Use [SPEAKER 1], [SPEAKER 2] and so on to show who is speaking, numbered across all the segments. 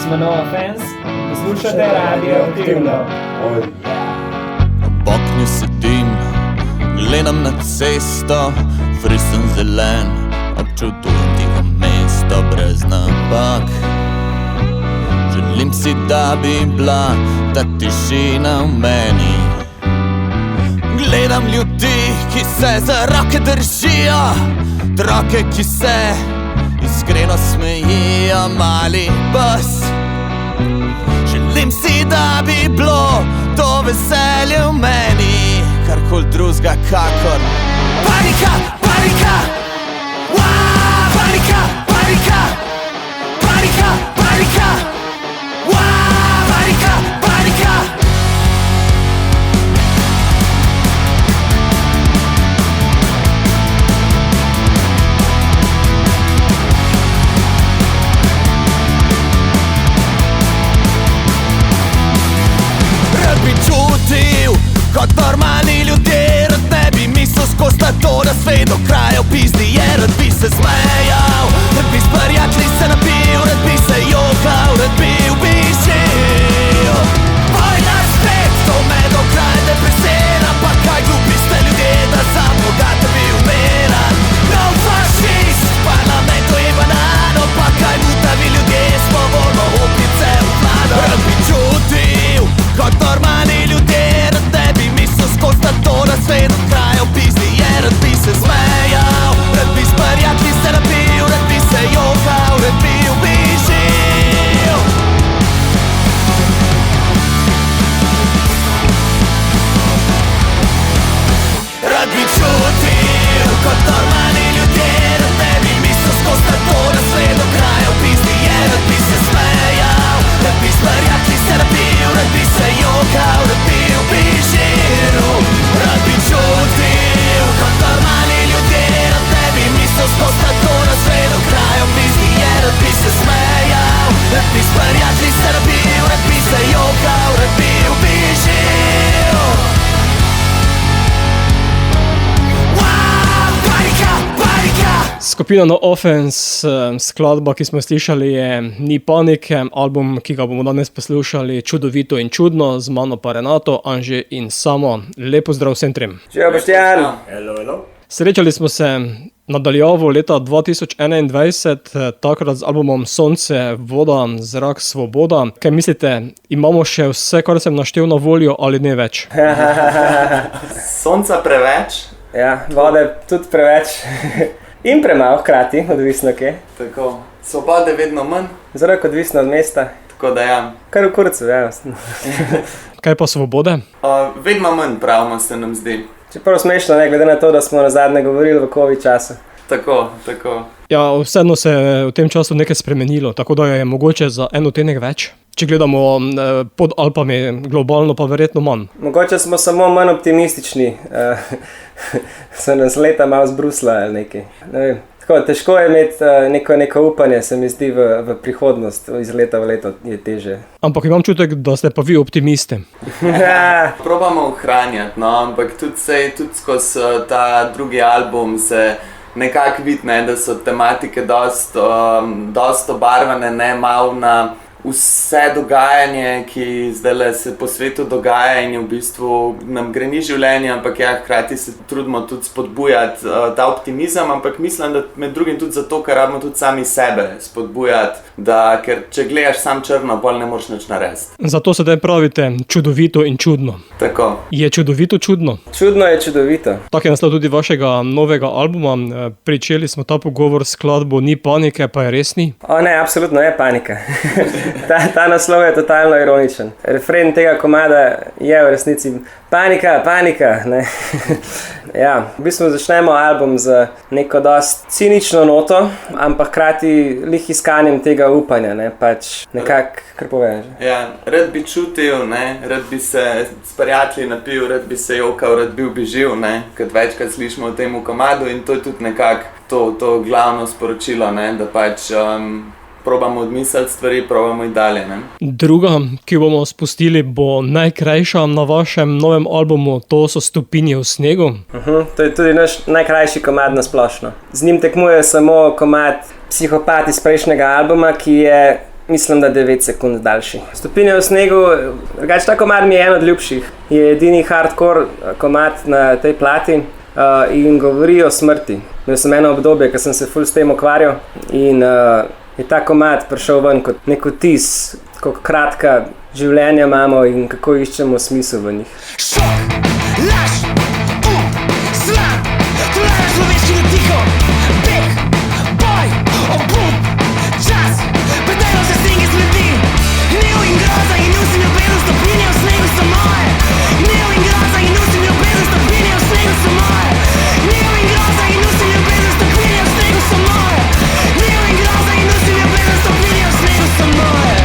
[SPEAKER 1] Smo Nova Fans, poslušate Radio Aktivno.
[SPEAKER 2] Ob oknu sedim, gledam na cesto, fristen zelen, občudujem tiho mesto brez napak. Želim si, da bi bila ta tišina v meni. Gledam ljudi, ki se za roke držijo, otroke, ki se iskreno smejijo, mali pes. Želim si, da bi bilo to veselje v meni, karkoli drugega kakor panika, panika, wow, panika, panika, panika, panika, wow, panika, panika. Čutil, kot normalni ljudje, rad ne bi mislil skozi to, da sve do kraja v pizdi je. Rad bi se smejal, rad bi s prijatelji se napil, rad bi se jokal, rad bi ubižil. Vojna spet, to me do kraja depresira, pa kaj glupi ste ljudje, da za bogate bi umiral. No fašist, parlamento je banano, pa kaj mutavi ljudje, smo volno opice v vlado. Rad bi čutil, kot normalni ljudje, rad ne bi mislil skozi to, da sve do kraja v pizdi je. Rad bi se smejal, rad bi s prijatelji se napil, rad bi se jokal, rad bi ubižil. Rad bi čutil, kot normalni ljudje, rad ne bi mislil skozi to, da sve do kraja v pizdi je. Rad bi se smejal, rad bi s prijatelji se napil, rad bi se jokal, rad bi ubižil. Rad bi čutil, kot normalni ljudje, rad ne bi mislil skozi to, da sve do kraja v pizdi je. Rad bi se smejal, rad bi s prijatelji se napil, rad bi se jokal, rad bi ubižil.
[SPEAKER 3] Skupina No Offense, skladba, ki smo slišali, je Ni panike, album, ki ga bomo danes poslušali, Čudovito in čudno, z mano pa Renato, Anže in Samo. Lepo zdrav vsem trem.
[SPEAKER 1] Čau, Boštjan.
[SPEAKER 3] Srečali smo se nadaljavo leta 2021, takrat z albumom Sonce, voda, zrak, svoboda. Kaj mislite, imamo še vse, kar sem naštel na voljo ali ne več?
[SPEAKER 4] Sonca preveč.
[SPEAKER 1] Ja, vode tudi preveč. In premalo hkrati, odvisno kje.
[SPEAKER 4] Tako, svobode vedno manj,
[SPEAKER 1] Zrak odvisno od mesta.
[SPEAKER 4] tako da ja.
[SPEAKER 1] Kar v kurcu, ja.
[SPEAKER 3] Kaj pa svobode?
[SPEAKER 4] Vedno manj pravno se nam zdi.
[SPEAKER 1] Čeprav smešno, ne, glede na to, da smo nazadnje govorili v COVID času.
[SPEAKER 4] Tako, tako.
[SPEAKER 3] Ja, vseeno se je v tem času nekaj spremenilo, tako da je mogoče za en odtenek več. Če gledamo pod Alpami, globalno pa verjetno manj.
[SPEAKER 1] Mogoče smo samo manj optimistični. Se nas leta malo zbrusla ali nekaj. Ne vem. Tako, težko je imeti neko upanje, se mi zdi, v prihodnost. Iz leta v leto je teže.
[SPEAKER 3] Ampak imam čutek, da ste pa vi optimisti.
[SPEAKER 4] Probamo ohranjati, no, ampak tudi skozi ta drugi album se nekako vidi, ne, da so tematike dost obarvane, ne, malo na vse dogajanje, ki zdaj se po svetu dogaja in je v bistvu nam greni življenje, ampak ja, hkrati se trudimo tudi spodbujati ta optimizem, ampak mislim, da med drugim tudi zato, ker rabimo tudi sami sebe spodbujati, ker če gledaš sam črno, pol ne moreš nič narediti.
[SPEAKER 3] Zato sedaj pravite čudovito in čudno.
[SPEAKER 4] Tako.
[SPEAKER 3] Je čudovito čudno?
[SPEAKER 1] Čudno je čudovito.
[SPEAKER 3] Tak je naslov tudi vašega novega albuma. Pričeli smo ta pogovor s skladbo Ni panike, pa je res ni?
[SPEAKER 1] Ne, absolutno je panika. Ta naslov je totalno ironičen. Refren tega komada je v resnici panika, panika, ne. Ja, v bistvu začnemo album z neko dost cinično noto, ampak hkrati lih iskanjem tega upanja, ne, pač nekako, kar povem že.
[SPEAKER 4] Ja, rad bi čutil, ne, rad bi se s prijatelji napil, rad bi se jokal, rad bi ubežil, ne, kot večkrat slišimo v tem komadu in to je tudi nekako to glavno sporočilo, ne, da pač probamo odmisliti stvari, probamo iti dalje, ne.
[SPEAKER 3] Druga, ki bomo spustili, bo najkrajša na vašem novem albumu, to so Stopinje v snegu.
[SPEAKER 1] To je tudi naš najkrajši komad na splošno. Z njim tekmuje samo komad Psihopat iz prejšnjega albuma, ki je mislim, da 9 sekund daljši. Stopinje v snegu, drugače ta komad mi je en od ljubših. Je edini hardcore komad na tej plati in govori o smrti. Imel sem eno obdobje, ko sem se ful s tem ukvarjal in je ta komad prišel ven kot nek vtis, kako kratka življenja imamo in kako iščemo smisel v njih.
[SPEAKER 2] Šok, laž, slam, toleraš sloveščino tiho, beg, boj, obup, čas, predajo se snegi zledi, gnev in groza in usim ljubezen, stopinje v snegu so moje, gnev in groza in usim ljubezen, stopinje v snegu so moje, gnev in groza in usim ljubezen, stopinje v snegu so moje, gnev in groza in usim ljubezen, stopinje v snegu so moje.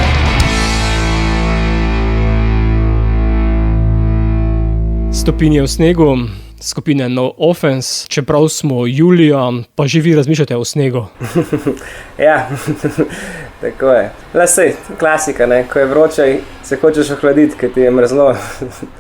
[SPEAKER 3] Stopinje v snegu, skupine No Offense, čeprav smo julija, pa že vi razmišljate o snegu.
[SPEAKER 1] Ja, tako je. Le sej, klasika, ne? Ko je vroče, se hočeš ohladiti, ker ti je mrzlo,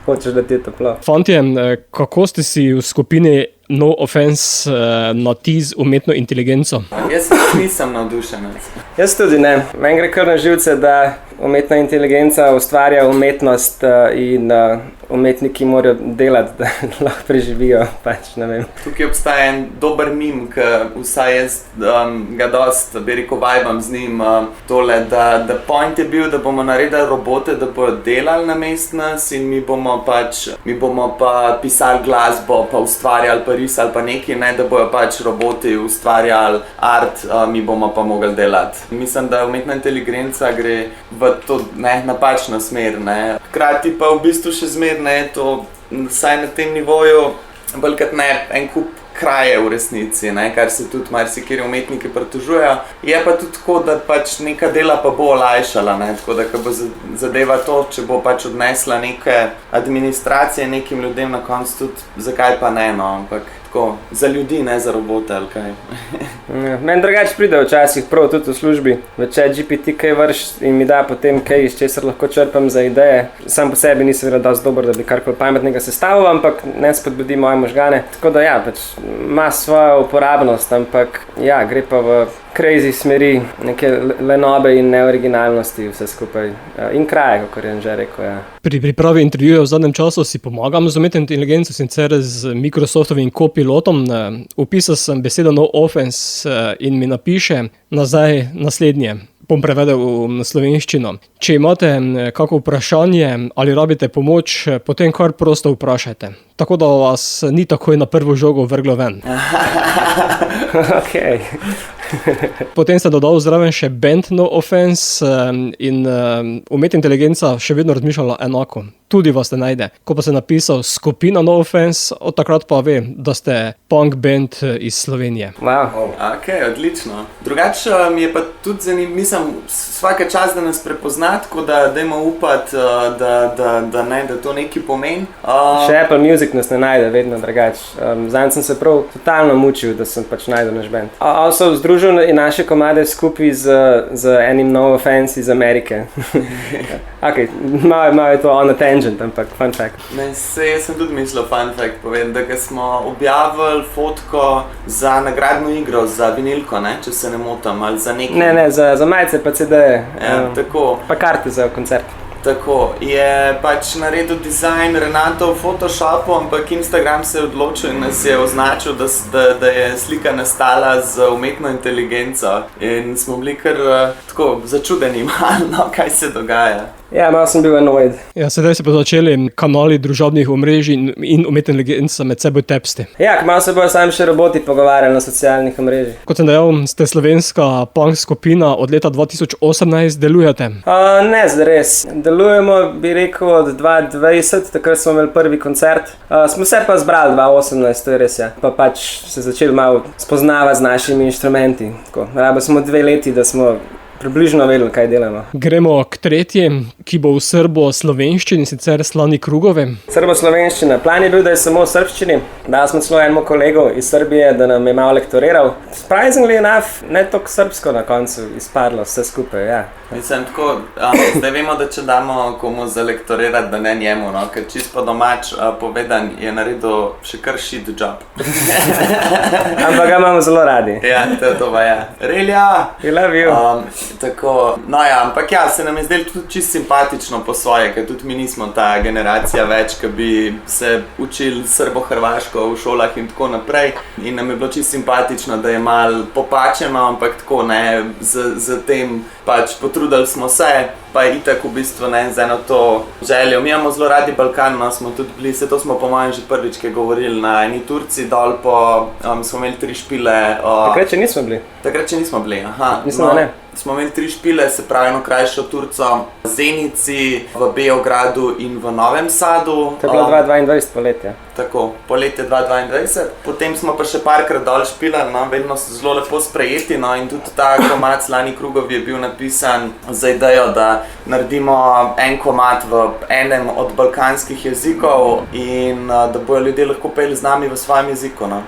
[SPEAKER 1] hočeš, da ti je toplo.
[SPEAKER 3] Fantje, kako ste si v skupini No Offense natiz umetno inteligenco?
[SPEAKER 4] Jaz nisem navdušenec.
[SPEAKER 1] Jaz tudi ne. Meni gre kar na živce, da umetna inteligenca ustvarja umetnost in umetniki morajo delati, da lahko preživijo, pač ne vem.
[SPEAKER 4] Tukaj obstaja en dober mim, ki vsaj jaz ga dost, bi rekel, vibam z njim tole, da point je bil, da bomo naredili robote, da bodo delali namesto nas in mi bomo pa pisali glasbo, pa ustvarjali pa risali pa nekaj, ne, da bojo pač roboti ustvarjali art, mi bomo pa mogli delati. Mislim, da umetna inteligenca gre v to napačno smer, ne. Hkrati pa v bistvu še zmer, ne, to vsaj na tem nivoju, bolj kot ne, en kup kraje v resnici, ne, kar se tudi marsikateri umetniki pritožujejo. Je pa tudi tako, da pač neka dela pa bo olajšala, ne, tako da ko bo zadeva to, če bo pač odnesla neke administracije nekim ljudem na koncu tudi, zakaj pa ne, no, ampak tako, za ljudi, ne za robote ali kaj.
[SPEAKER 1] Ja, meni drugače pride včasih prav tudi v službi, v ChatGPT kaj vrš in mi da potem kaj, iz česar lahko črpam za ideje. Sam po sebi nisem seveda dosti dober, da bi karkoli pametnega sestavil, ampak ne spodbudi moje možgane. Tako da ja, pač ima svojo uporabnost, ampak ja, gre pa v crazy smeri, neke lenobe in neoriginalnosti vse skupaj. In kraje, kakor je že rekel, ja.
[SPEAKER 3] Pri pripravi intervjuja v zadnjem času si pomagam z umetno inteligenco, sicer z Microsoftovim copilotom. Upisal sem besedo No Offense in mi napiše nazaj naslednje. Bom prevedel v slovenščino. Če imate kako vprašanje ali rabite pomoč, potem kar prosto vprašajte. Tako da vas ni takoj na prvo žogo vrglo ven.
[SPEAKER 1] Okej.
[SPEAKER 3] Potem ste dodal zraven še band No Offense in umetna inteligenca še vedno razmišljala enako. Tudi vas te najde. Ko pa ste napisal skupina No Offense, od takrat pa ve, da ste punk band iz Slovenije.
[SPEAKER 1] Wow.
[SPEAKER 4] Ok, odlično. Drugače mi je pa tudi zanimivo, mislim, vsaka čas, da nas prepozna, tako da dajmo upati, da to nekaj pomeni.
[SPEAKER 1] Še Apple Music nas ne najde, vedno drugače. Zanj sem se prav totalno mučil, da sem pač najdel naš band. Also združil naše komade skupaj z enim No Offense iz Amerike. Ok, malo je to on a tangent, ampak fun fact.
[SPEAKER 4] Ne, jaz sem tudi mislil fun fact povedati, da smo objavili fotko za nagradno igro, za vinilko, ne, če se ne motam, ali za nekaj.
[SPEAKER 1] Ne, za majice pa CD-je.
[SPEAKER 4] Ja, tako.
[SPEAKER 1] Pa karte za koncert.
[SPEAKER 4] Tako, je pač naredil dizajn Renato v Photoshopu, ampak Instagram se je odločil in nas je označil, da je slika nastala z umetno inteligenco. In smo bili kar tako začudeni malo, kaj se dogaja.
[SPEAKER 1] Ja, malo sem bil annoyed.
[SPEAKER 3] Ja, sedaj se pa začeli kanali družabnih omrežij in umetna inteligenca med seboj tepsti.
[SPEAKER 1] Ja, malo se bojo sami še roboti pogovarjali na socialnih omrežjih.
[SPEAKER 3] Kot sem dejal, ste slovenska punk skupina, od leta 2018 delujete.
[SPEAKER 1] Ne, zares. Delujemo, bi rekel, od 2020, takrat smo imeli prvi koncert. Smo se pa zbrali 2018, to je res, ja. Pa pač se začeli malo spoznavati z našimi inštrumenti. Rabili smo 2 leti, da smo približno vedeli, kaj delamo.
[SPEAKER 3] Gremo k tretji, ki bo v srbo-slovenščini, sicer Slani Krugovi.
[SPEAKER 1] Srbo-slovenščina. Plan je bil, da je samo v srbščini. Dali smo celo enemu kolegu iz Srbije, da nam je malo lektoriral. Surprisingly enough, ne toliko srbsko na koncu izpadlo vse skupaj, ja.
[SPEAKER 4] Mislim, tako, zdaj vemo, da če damo komu za lektorirati, da ne njemu, no, ker čisto domač povedan je naredil še kar shit job.
[SPEAKER 1] Ampak ga imamo zelo radi.
[SPEAKER 4] Ja, to pa ja. Relja!
[SPEAKER 1] We love you.
[SPEAKER 4] Tako, no ja, ampak ja, se nam je zdelo tudi čisto simpatično po svoje, ker tudi mi nismo ta generacija več, ki bi se učili srbo-hrvaško v šolah in tako naprej. In nam je bilo čisto simpatično, da je malo popačeno, ampak tako ne, z tem pač potrudili smo se, pa je itak v bistvu ne, z eno to željo. Mi imamo zelo radi Balkan, no, smo tudi bili, se to smo po mojem že prvič govorili na eni Turci dol po, smo imeli 3 špile.
[SPEAKER 1] Takrat še nismo bili.
[SPEAKER 4] Takrat še nismo bili, aha.
[SPEAKER 1] Mislim, da ne.
[SPEAKER 4] Smo imeli 3 špile, se pravi eno krajšo Turco v Zenici, v Beogradu in v Novem Sadu.
[SPEAKER 1] To je bilo 2022 poletje.
[SPEAKER 4] Tako, poletje 2022. Potem smo pa še parkrat dol špilali, no, vedno so zelo lepo sprejeti, no, in tudi ta komad Slani krugovi je bil napisan za idejo, da naredimo en komad v enem od balkanskih jezikov in da bojo ljudje lahko peli z nami v svojem jeziku, no.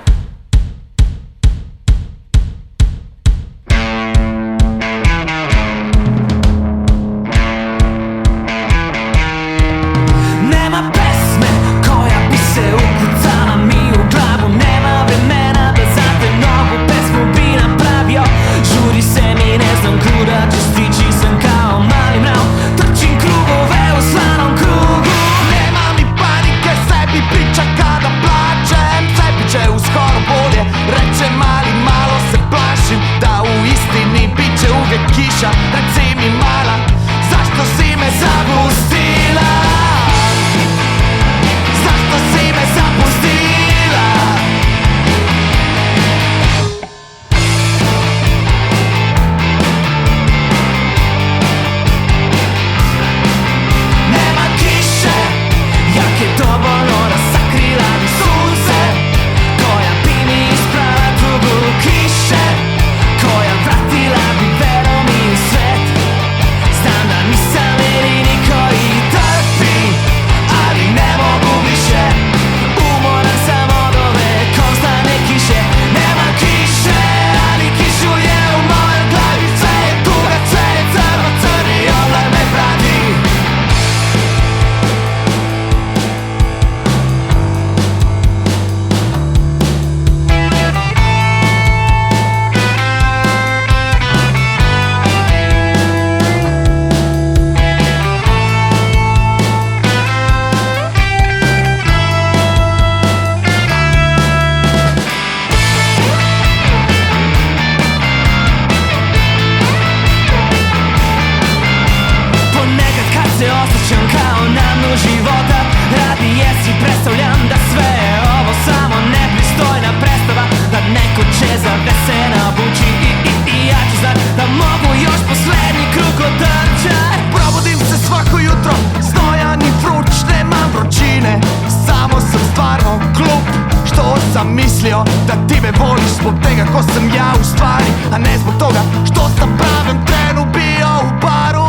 [SPEAKER 2] Mislijo, da ti me voliš zbog tega, ko sem ja v stvari, a ne zbog toga, što sam pravem trenu bio u baru.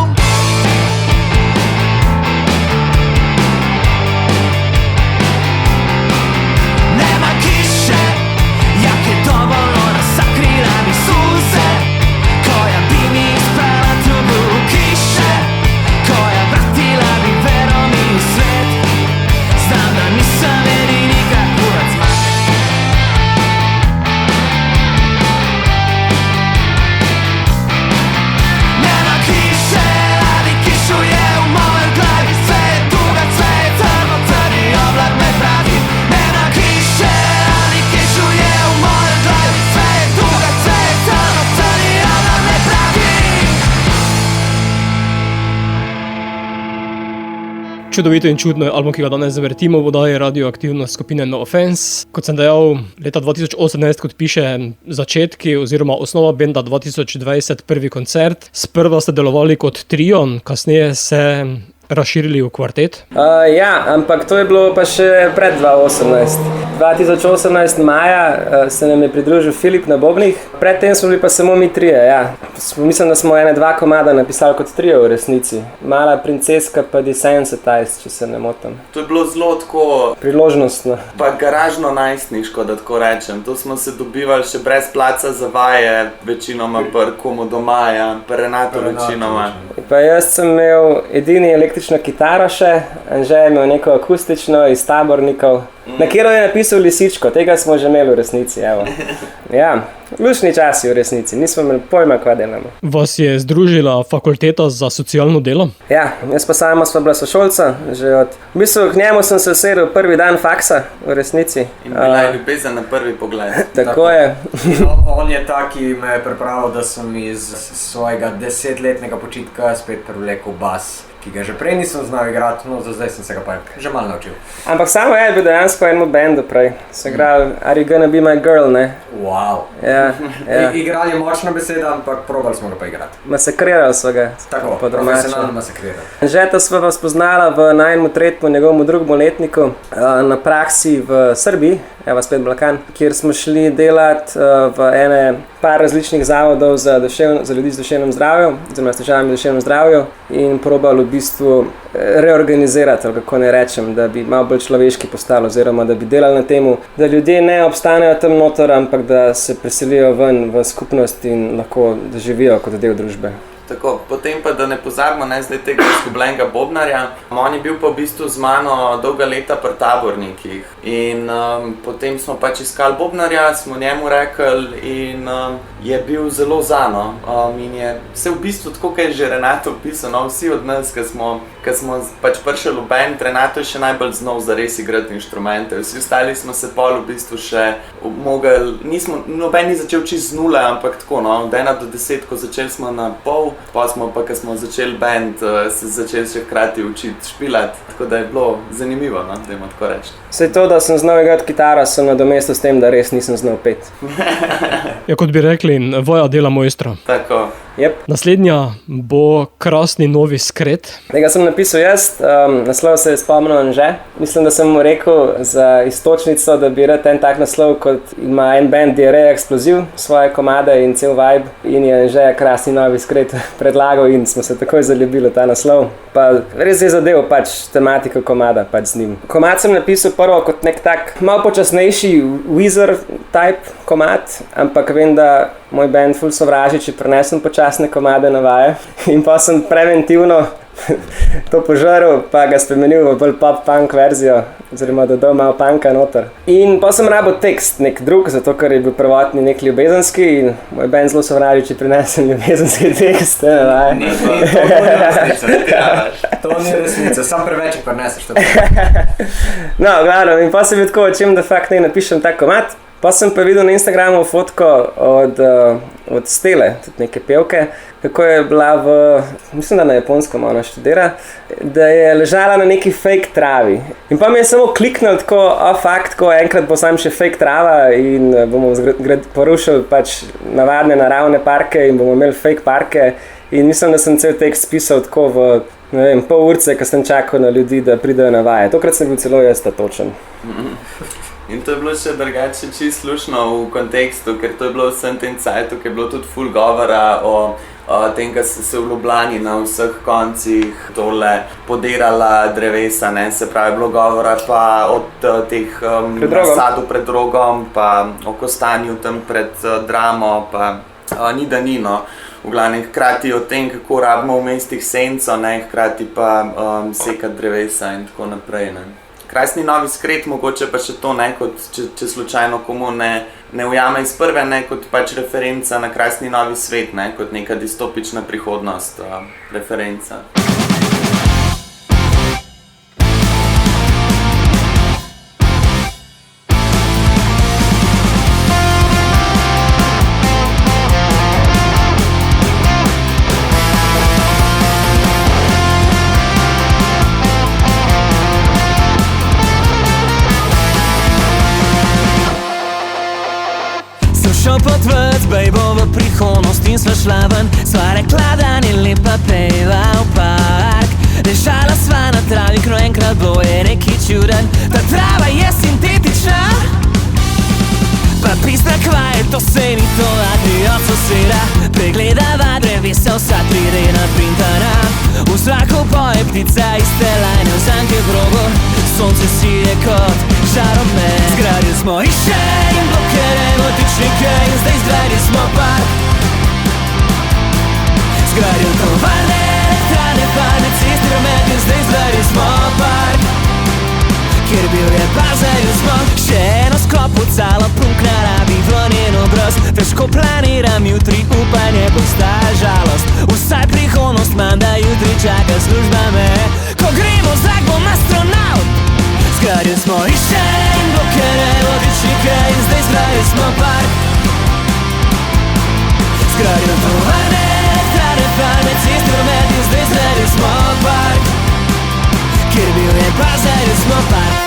[SPEAKER 2] Nema kiše, jak je dovoljno da sakrila mi suze, koja bi mi isprala tugu kiše, koja vratila bi verom i u svet. Znam da nisam jedini kurac man.
[SPEAKER 3] Čudovito in čudno je album, ki ga danes zavrtimo v oddaji radioaktivnost skupine No Offense. Kot sem dejal, leta 2018, kot piše, začetki oziroma osnova benda 2020, prvi koncert. Sprva ste delovali kot trio, kasneje se razširili v kvartet.
[SPEAKER 1] Ja, ampak to je bilo pa še pred 2018. 2018 maja se nam je pridružil Filip na bobnih, predtem smo bili pa samo mi trije, ja. Mislim, da smo 1-2 komada napisali kot trio v resnici. Mala princeska pa Desensitized, če se ne motim.
[SPEAKER 4] To je bilo zelo tako
[SPEAKER 1] priložnostno.
[SPEAKER 4] Pa garažno najstniško, da tako rečem. To smo se dobivali še brez placa za vaje, večinoma pri komu doma, ja, pri Renatu večinoma.
[SPEAKER 1] Pa jaz sem imel edini električno kitaro še, Anže je imel neko akustično iz Tabornikov. Na katero je napisal Lisičko, tega smo že imeli v resnici. Evo. Ja, lušni časi v resnici, nismo imeli pojma, kaj delamo.
[SPEAKER 3] Vas je združila fakulteta za socialno delo?
[SPEAKER 1] Ja, jaz pa sama sva bila sošolca, v bistvu k njemu sem se usedel prvi dan faksa v resnici.
[SPEAKER 4] In bila je ljubezen na prvi pogled.
[SPEAKER 1] Tako je.
[SPEAKER 5] On je ta, ki me je pripravil, da sem iz svojega 10-letnega počitka spet privlekel bas, ki ga že prej nisem znal igrati, no za zdaj sem se ga pa že malo naučil.
[SPEAKER 1] Ampak samo je bil dejansko v enem bendu prej. So igrali Are you gonna be my girl, ne?
[SPEAKER 5] Wow.
[SPEAKER 1] Ja, ja.
[SPEAKER 5] Igrali je močna beseda, ampak probali smo ga pa igrati.
[SPEAKER 1] Masakrirali so ga.
[SPEAKER 5] Tako,
[SPEAKER 1] po domače.
[SPEAKER 5] profesionalno masakrirali.
[SPEAKER 1] Žeta sva vas spoznala v najmu tretmu, njegovemu drugemu letniku, na praksi v Srbiji, evo spet Balkan, kjer smo šli delati v ene par različnih zavodov za ljudi z duševnim zdravjem, oziroma s težavami v duševnem zdravju in probali v bistvu reorganizirati, ali kako ne rečem, da bi malo bolj človeški postali, oziroma da bi delali na temu, da ljudje ne obstanejo tam noter, ampak da se preselijo ven v skupnost in lahko živijo kot del družbe.
[SPEAKER 4] Tako, potem pa, da ne pozabimo, ne, zdaj tega izgubljenega bobnarja. On je bil pa v bistvu z mano dolga leta pri tabornikih in potem smo pač iskali bobnarja, smo njemu rekli in je bil zelo zano. In je vse v bistvu tako, kaj je že Renato opisal, no, vsi od nas, ki smo pač prišli v band, Renato je še najbolj znal zares igrati inštrumente. Vsi ostali smo se pol v bistvu še mogli, noben ni začel čist z nule, ampak tako, no, od 1 do 10, ko začeli smo na pol, pa smo pa, ko smo začeli band, se začeli še hkrati učiti špilati, tako da je bilo zanimivo, no, dajmo tako reči.
[SPEAKER 1] Vse to, da sem znal igrati kitaro, sem nadomestil s tem, da res nisem znal peti.
[SPEAKER 3] Ja, kot bi rekli, voja dela mojstra.
[SPEAKER 4] Tako.
[SPEAKER 1] Yep.
[SPEAKER 3] Naslednja bo krasni novi skret.
[SPEAKER 1] Tega sem napisal jaz, naslov se je spomnil Anže. Mislim, da sem mu rekel za istočnico, da bi rad en tak naslov, kot ima en band Diarrhea Exploziv, svoje komade in cel vibe. In je Anže krasni novi skret predlagal in smo se takoj zaljubili ta naslov. Pa res je zadev pač tematiko komada pač z njim. Komad sem napisal prvo kot nek tak malo počasnejši Weezer type komad, ampak vem, da moj band ful sovraži, če prenesem počasne komade na vaje. In pa sem preventivno to požaril, pa ga spremenil v bolj pop-punk verzijo, oziroma dodal malo punka noter. In pa sem rabil tekst nek drug, zato ker je bil prvotni nek ljubezenski in moj band zelo sovraži, če prenesem ljubezenski tekst na vaje.
[SPEAKER 5] To ni resnica, sam preveč preneseš.
[SPEAKER 1] No, glavno, in pa sem bil tako, o čem da fakt ne napišem tak komad. Pa sem pa videl na Instagramu fotko od Stele, tudi neke pevke, kako je bila mislim, da na Japonskem ona študira, da je ležala na neki fake travi. In pa mi je samo kliknil tako, tako enkrat bo sam še fake trava in bomo porušili pač navadne naravne parke in bomo imeli fake parke. In mislim, da sem cel tekst pisal tako v, ne vem, pol urce, ko sem čakal na ljudi, da pridejo na vaje. Tokrat sem bil celo jaz ta točen.
[SPEAKER 4] In to je bilo še drugače čisto slušno v kontekstu, ker to je bilo vsem tem cajtu, ker je bilo tudi ful govora o tem, da so se v Ljubljani na vseh koncih tole podirala drevesa, ne, se pravi, bilo govora pa od teh nasadov pred Rogom, pa o kostanju tam pred Dramo, pa ni da ni, no. V glavnem, hkrati o tem, kako rabimo v mestih senco, ne, hkrati pa sekati drevesa in tako naprej, ne. Krasni novi skret, mogoče pa še to, ne, kot če slučajno komu ne ujame iz prve, ne, kot pač referenca na krasni novi svet, ne, kot neka distopična prihodnost, referenca.
[SPEAKER 2] Potvrt, bejbo, v prihodnost in sva šla ven. Sva rekla, da ni lepa pejva v park. Ležala sva na travi, ko enkrat bo je neki čuden. Ta trava je sintetična, pa pizda kva je to, se ni to lati od soseda. Pregledava drevesa, vsa pride naprintana. V zraku poje ptica iz telajne vzanke v rogu. Sonce sije kot žaromet. Zgradili smo hiše in blokere, motičnike in zdaj zgradili smo park. Zgradili tovarne, elektrane, parne ceste, romet in zdaj zgradili smo park, kjer ker bil je pa zajo zmog. Še eno sklop v calo prunk narabi v njen obraz. Težko planiram jutri, upanje posta žalost. Vsaj prihodnost manj, da jutri čaka služba me. Ko gremo v zrak, bom astronaut. Zgradili smo hiše in blokere, vodičnike in zdaj zgradili smo park. Zgradili tovarne, elektrarne, farme, ceste, promet in zdaj zgradili smo park. Kjer bil je pa zgradili smo park.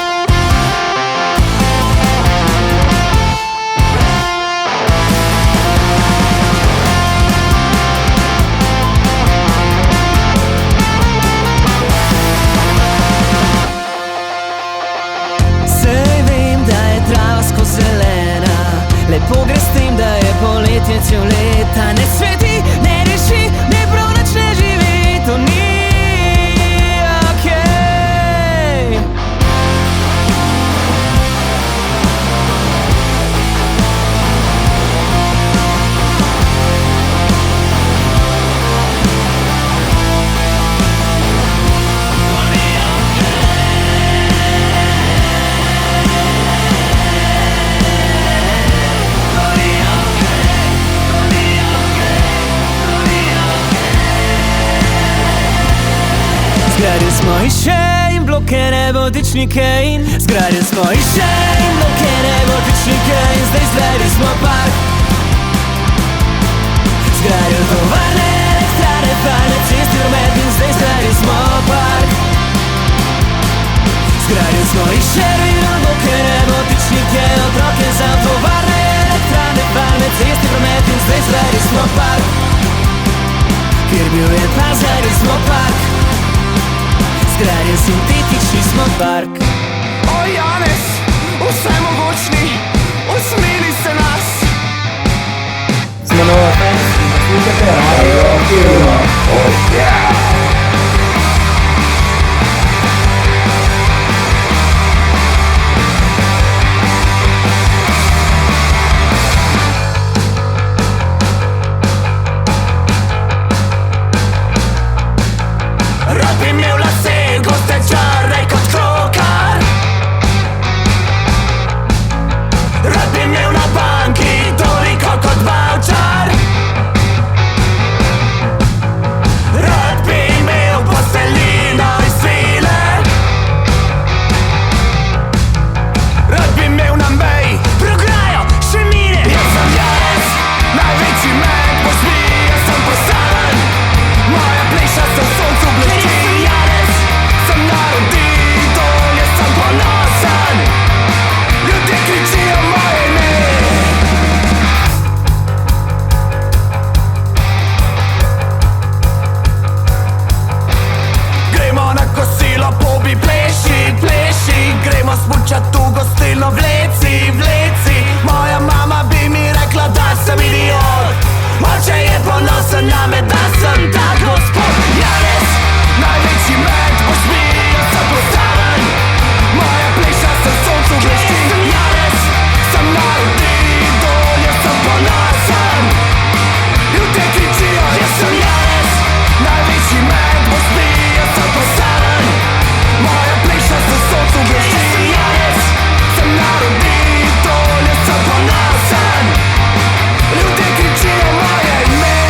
[SPEAKER 2] Lepo gre s tem, da je poletje cel leta. Ne sveti, ne reši, ne prav nič ne živi. To ni okej. Zgradili smo hiše in blokere, vodičnike in zgradili smo hiše in blokere, vodičnike in zdaj zgradili smo park. Zgradili tovarne, elektrarne, farme, ceste, promet in zdaj zgradili smo park. Zgradili smo hiše in blokere, vodičnike, otroke za tovarne, elektrarne, farme, ceste, promet in zdaj zgradili smo park. Kjer bil je pa zgradili smo park. Zgradili sintetični smo park.
[SPEAKER 6] O Janez, vsemogočni, usmili se nas.
[SPEAKER 1] Smo nova fans, poslušate Radio Kiruna. Oh, yeah.
[SPEAKER 2] Rad bi imel lase, goste črne kot krokar. Rad bi imel na banki toliko kot vavčar. Rad bi imel posteljino iz svile. Rad bi imel na meji prograjo še mire. Jaz sem Janez, največji med možmi. Jaz sem postaven, moja pleša se v soncu blesti. Sem narod idol, jaz sem ponosen. Ljudje kričijo moje ime. Gremo na kosilo, pobi, pleši, pleši. Gremo smučat v gostilno, vleci, vleci. Moja mama bi mi rekla, da sem idiot. Oče je ponosen name, da sem tak gospod. Janez, največji med možmi. Jaz sem postaven, moja pleša se v soncu blesti. Jaz sem Janez, sem narod idol, jaz sem ponosen. Ljudje kričijo, jaz sem Janez, največji med možmi. Jaz sem postaven, moja pleša se v soncu blesti. Jaz sem Janez, sem narod idol, jaz sem ponosen. Ljudje kričijo moje ime.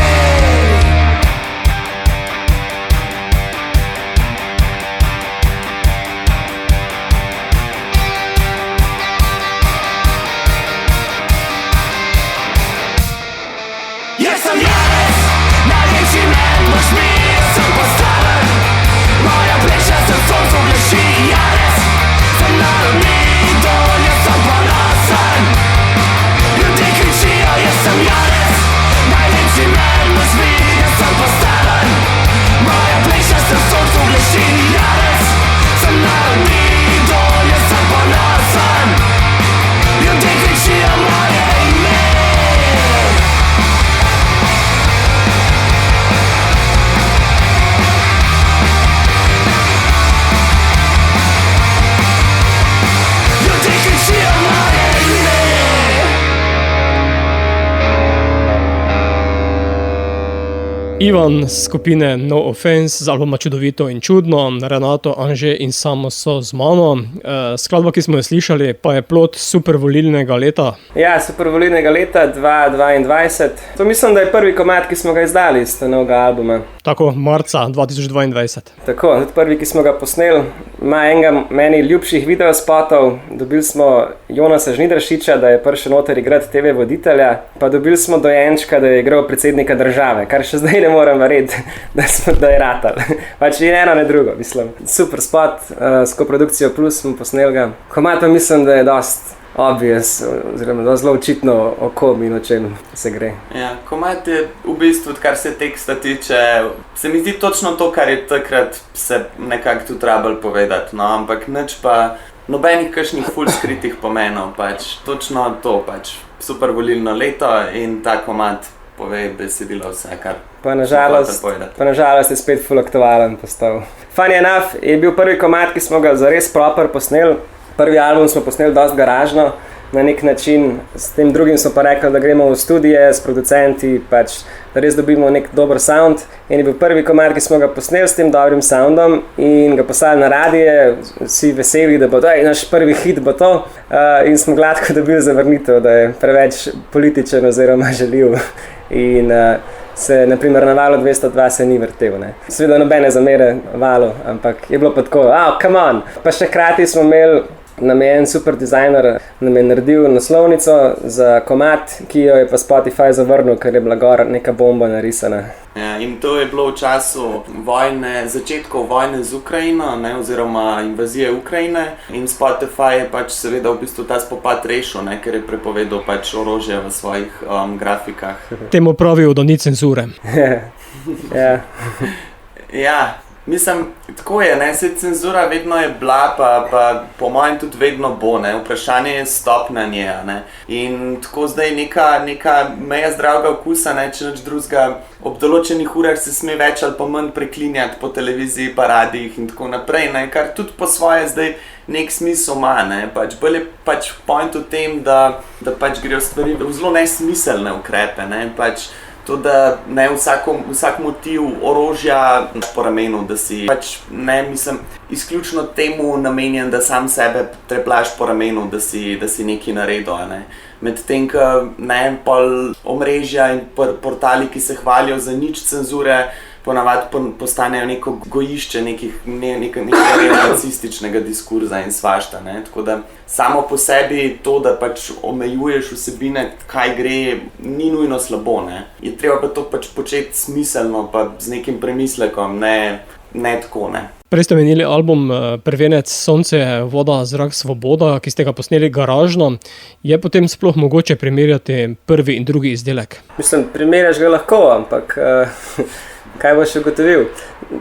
[SPEAKER 3] Ivan z skupine No Offense z albuma Čudovito in čudno, Renato, Anže in Samo so z mano. Skladba, ki smo jo slišali, pa je plod supervolilnega leta.
[SPEAKER 1] Ja, supervolilnega leta 2022. To mislim, da je prvi komad, ki smo ga izdali iz novega albuma.
[SPEAKER 3] Tako, marca 2022.
[SPEAKER 1] Tako, tudi prvi, ki smo ga posneli. Ima enega meni ljubših videospotov. Dobili smo Jonasa Žnidaršiča, da je prišel noter igrati TV voditelja, pa dobili smo Dojenčka, da je igral predsednika države, kar še zdaj ne moram verjeti, da je ratal. Pač je eno, ne drugo, mislim. Super spot, s koprodukcijo Plus smo posneli ga. Komad pa mislim, da je dost obvious, oziroma dost zelo očitno o kom in o čem se gre.
[SPEAKER 4] Ja, komad je v bistvu, kar se teksta tiče, se mi zdi točno to, kar je takrat se nekako tudi rabilo povedati, no, ampak nič pa nobenih kakšnih ful skritih pomenov, pač točno to, pač supervolilno leto in ta komad pove besedilo vse, kar
[SPEAKER 1] Pa nažalost je spet ful aktualen postal. Funny enough je bil prvi komad, ki smo ga zares proper posneli. Prvi album smo posneli dosti garažno, na nek način. S tem drugim smo pa rekli, da gremo v studije s producenti, pač, da res dobimo nek dober sound. In je bil prvi komad, ki smo ga posneli s tem dobrim soundom in ga poslali na radije, vsi veseli, da bo naš prvi hit bo to. In smo gladko dobili zavrnitev, da je preveč političen oziroma žaljiv. In se naprimer na Valu 202 se ni vrtel, ne. Seveda nobene zamere Valu, ampak je bilo pa tako, come on. Pa še hkrati smo imeli, nam je en super dizajner nam je naredil naslovnico za komad, ki jo je pa Spotify zavrnil, ker je bila gor neka bomba narisana.
[SPEAKER 4] Ja, in to je bilo v času vojne, začetkov vojne z Ukrajino, ne, oziroma invazije Ukrajine, in Spotify je pač seveda v bistvu ta spopad rešil, ne, ker je prepovedal pač orožje v svojih grafikah.
[SPEAKER 3] Temu pravijo, da ni cenzure.
[SPEAKER 1] Ja.
[SPEAKER 4] Ja, mislim, tako je, ne, se cenzura vedno je bila, pa po mojem tudi vedno bo, ne, vprašanje je stopnja nje, ne, in tako zdaj neka meja zdravega okusa, ne, če nič drugega, ob določenih urah se sme več ali pa manj preklinjati po televiziji, pa radijih in tako naprej, ne, kar tudi po svoje zdaj nek smisel ima, ne, pač bolj je pač point v tem, da pač grejo stvari v zelo nesmiselne ukrepe, ne, pač to, da ne vsak motiv orožja po ramenu, da si pač ne, mislim, izključno temu namenjen, da sam sebe treplaš po ramenu, da si nekaj naredil, ne. Medtem, ko ne, pol omrežja in portali, ki se hvalijo za nič cenzure, ponavadi postanejo neko gojišče nekega nacističnega diskurza in svašta, ne. Tako da samo po sebi to, da pač omejuješ vsebine, kaj gre, ni nujno slabo, ne. Je treba pa to pač početi smiselno, pa z nekim premislekom, ne tako, ne.
[SPEAKER 3] Prej ste menili album Prvenec, Sonce, voda, zrak, svoboda, ki ste ga posneli garažno. Je potem sploh mogoče primerjati prvi in drugi izdelek?
[SPEAKER 1] Mislim, primerjaš ga lahko, ampak kaj boš ugotovil?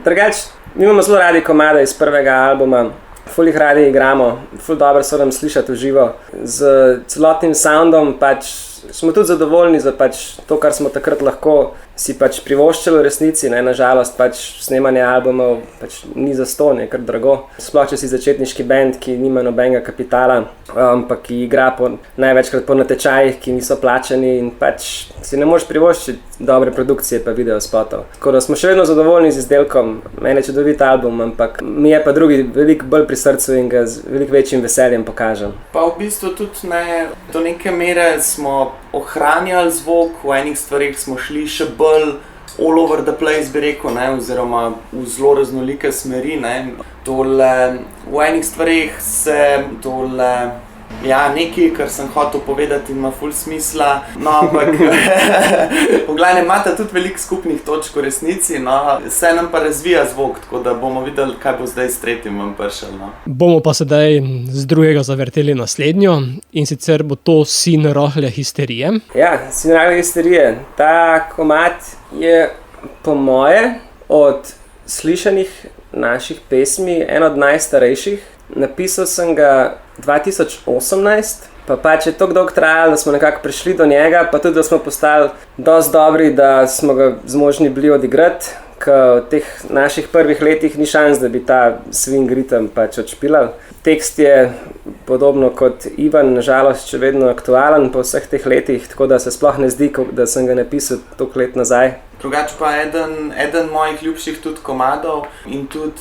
[SPEAKER 1] Drugač, mi imamo zelo radi komade iz prvega albuma, ful jih radi igramo, ful dobro so nam slišati v živo. Z celotnim soundom pač smo tudi zadovoljni za pač to, kar smo takrat lahko si pač privoščili v resnici, ne, nažalost pač snemanje albumov pač ni zastonj, je kar drago. Sploh če si začetniški band, ki nima nobenega kapitala, ampak ki igra največkrat po natečajih, ki niso plačani in pač si ne moreš privoščiti dobre produkcije pa videospotov. Tako da smo še vedno zadovoljni z izdelkom, meni je čudovit album, ampak mi je pa drugi veliko bolj pri srcu in ga z veliko večjim veseljem pokažem.
[SPEAKER 4] Pa v bistvu tudi ne, do neke mere smo ohranjali zvok, v enih stvarih smo šli še bolj all over the place, bi rekel, ne, oziroma v zelo raznolike smeri, ne. V enih stvarih ja, nekaj, kar sem hotel povedati, ima ful smisla, no, ampak v glavnem imata tudi veliko skupnih točk v resnici, no, se nam pa razvija zvok, tako da bomo videli, kaj bo zdaj s tretjim vam prišel, no.
[SPEAKER 3] Bomo pa sedaj z drugega zavrteli naslednjo, in sicer bo to Sin rahle histerije.
[SPEAKER 1] Ja, Sin rahle histerije. Ta komad je po moje od slišanih naših pesmi en od najstarejših. Napisal sem ga 2018, pa pač je tako dolgo trajalo, da smo nekako prišli do njega, pa tudi, da smo postali dosti dobri, da smo ga zmožni bili odigrati, ker v teh naših prvih letih ni šans, da bi ta swing ritem pač odšpilali. Tekst je podobno kot Ivan, nažalost, še vedno aktualen po vseh teh letih, tako da se sploh ne zdi, da sem ga napisal toliko let nazaj.
[SPEAKER 4] Drugač pa eden mojih ljubših tudi komadov in tudi,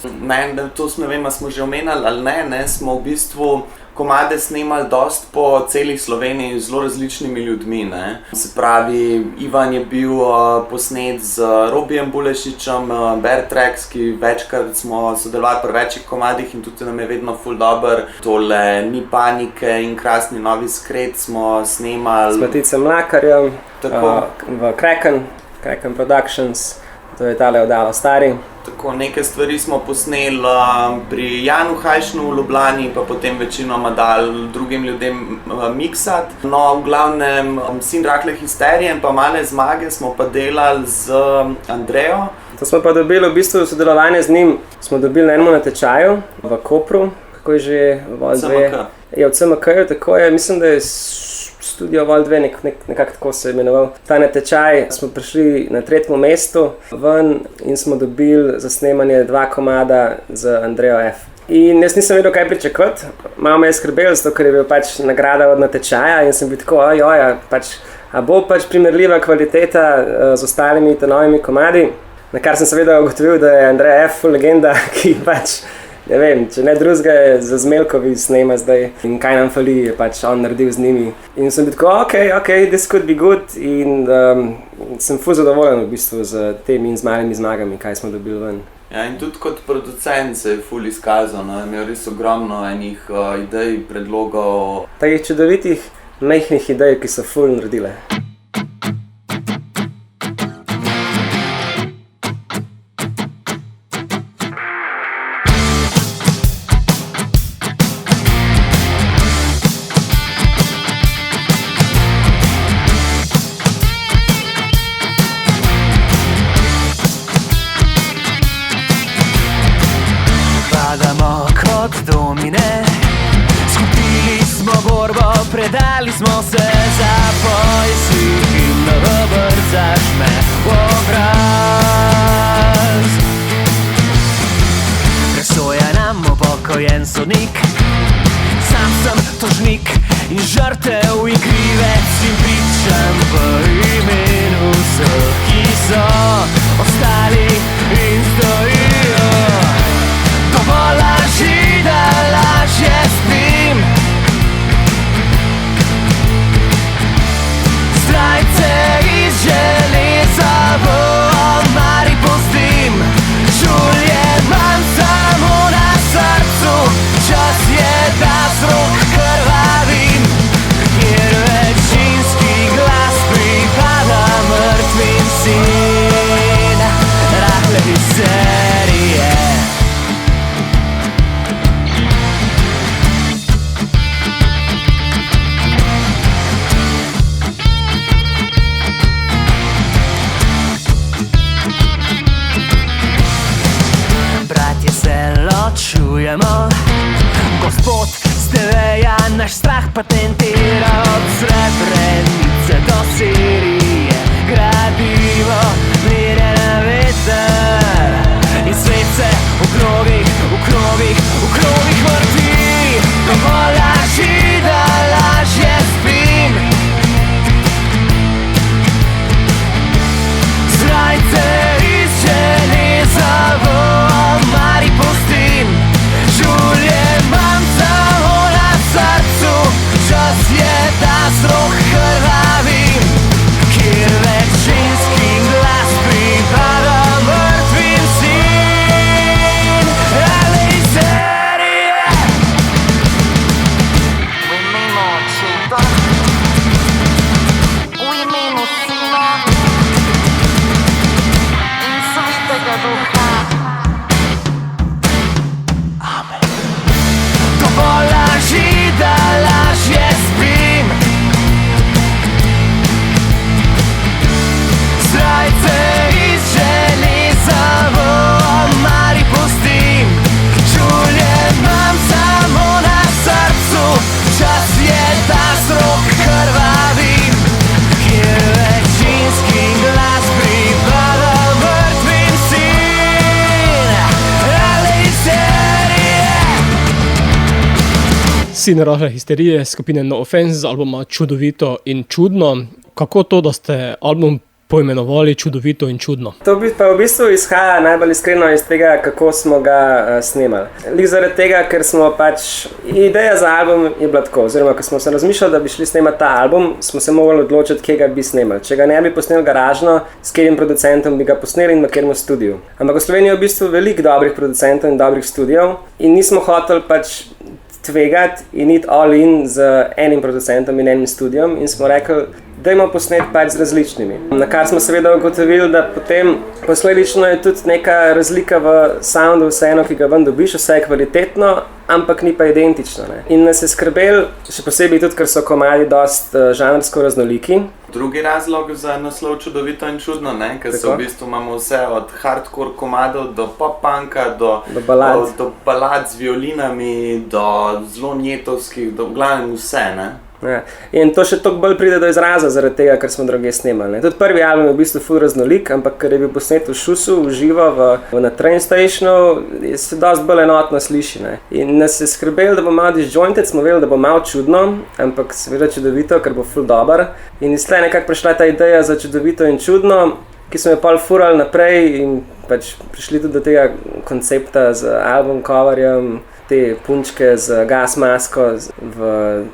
[SPEAKER 4] to ne vem, smo že omenjali ali ne, smo v bistvu komade snemali dost po celih Sloveniji z zelo različnimi ljudmi, ne. Se pravi, Ivan je bil posnet z Robijem Bulešičem, Bear Tracks, ki večkrat smo sodelovali pri večjih komadih in tudi nam je vedno ful dober. Tole Ni panike in Krasni novi skret smo snemali.
[SPEAKER 1] S Maticem Mlakarjem,
[SPEAKER 4] Tako.
[SPEAKER 1] v Kraken Productions, to je tale oddalo Stari.
[SPEAKER 4] Tako, neke stvari smo posneli pri Janu Hajšnu v Ljubljani, pa potem večinoma dali drugim ljudem miksati. No, v glavnem, Sin rahle histerije in pa Male zmage smo pa delali z Andrejo.
[SPEAKER 1] To smo pa dobili v bistvu sodelovanje z njim, smo dobili na enem natečaju v Kopru, kako je že Vol 2.
[SPEAKER 4] CMK.
[SPEAKER 1] Ja, v CMK-ju, tako je, mislim, da je Studio Vol 2, nekako tako se je imenoval. Ta natečaj smo prišli na 3. mestu ven in smo dobili za snemanje 2 komada z Andrejo F. In jaz nisem vedel, kaj pričakovati. Malo me je skrbelo, zato ker je bil pač nagrada od natečaja in sem bil tako, pač, a bo pač primerljiva kvaliteta z ostalimi novimi komadi. Na kar sem seveda ugotovil, da je Andreja F. legenda, ki pač, ne vem, če ne drugega je za Zmelkovi snema zdaj in kaj nam fali, je pač on naredil z njimi. In sem bil tako, ok, this could be good in sem ful zadovoljen v bistvu z temi in z Malimi zmagami, kaj smo dobili ven.
[SPEAKER 4] Ja, in tudi kot producent se je ful izkazal, no, imel res ogromno enih idej, predlogov.
[SPEAKER 1] Takih čudovitih, majhnih idej, ki so ful naredile.
[SPEAKER 2] Padamo kot domine, skupili smo borbo, predali smo se za boj. Si himno v brcaš me v obraz. Presoja nam upokojen sodnik, sam sem tožnik in žrtev in krivec in pričam v imenu vseh, ki so ostali in stojijo. Dovolj laži, da lažje spim. Zdrajce iz železa v omari pustim. Žulje imam samo na srcu, čas je, da z rok krvavim. Kjer večinski glas pripada mrtvim sin rahle histerije. Bratje se ločujemo, Gospod Steveja naš strah patentira. Od Srebrenice do Sirije gradimo mire na veter. In svet se v krogih vrti. Dovolj laži, da lažje spim. Zrajce iz železa v omari pustim. Žulje imam samo na srcu, čas je, da z rok krvavim.
[SPEAKER 3] Sin rahle histerije skupine No Offense z albuma Čudovito in čudno. Kako to, da ste album poimenovali Čudovito in čudno?
[SPEAKER 1] To pa v bistvu izhaja najbolj iskreno iz tega, kako smo ga snemali. Lik zaradi tega, ker smo ideja za album je bila tako, oziroma ko smo se razmišljali, da bi šli snemati ta album, smo se mogli odločiti, kje ga bi snemali. Če ga ne bi posneli garažno, s katerim producentom bi ga posneli in v katerem studiu. Ampak v Sloveniji je v bistvu veliko dobrih producentov in dobrih studijev in nismo hoteli tvegati in iti all in z enim producentom in enim studijem in smo rekli, dajmo posneti z različnimi. Na kar smo seveda ugotovili, da potem posledično je tudi neka razlika v soundu vseeno, ki ga ven dobiš, vse je kvalitetno, ampak ni pa identično. Ne? In nas je skrbel, še posebej tudi, ker so komadi dost žanrsko raznoliki.
[SPEAKER 4] Drugi razlog za naslov Čudovito in čudno, ker se v bistvu imamo vse od hardcore komadov do pop-punka, do balad z violinami, do zelo njetovskih, do v glavnem vse, ne.
[SPEAKER 1] Ja. In to še toliko bolj pride do izraza zaradi tega, ker smo druge snemali. Ne. Tudi prvi album je v bistvu ful raznolik, ampak ker je bil posnet v Šusu, v živo, na train stationu, se dosti bolj enotno sliši. Ne. In nas je skrbel, da bo malo disjointed, smo vedeli, da bo malo čudno, ampak seveda čudovito, ker bo ful dober. In iz tle nekako prišla ta ideja za Čudovito in čudno, ki smo jo pol furali naprej in prišli tudi do tega koncepta z album coverjem, te punčke z gas masko v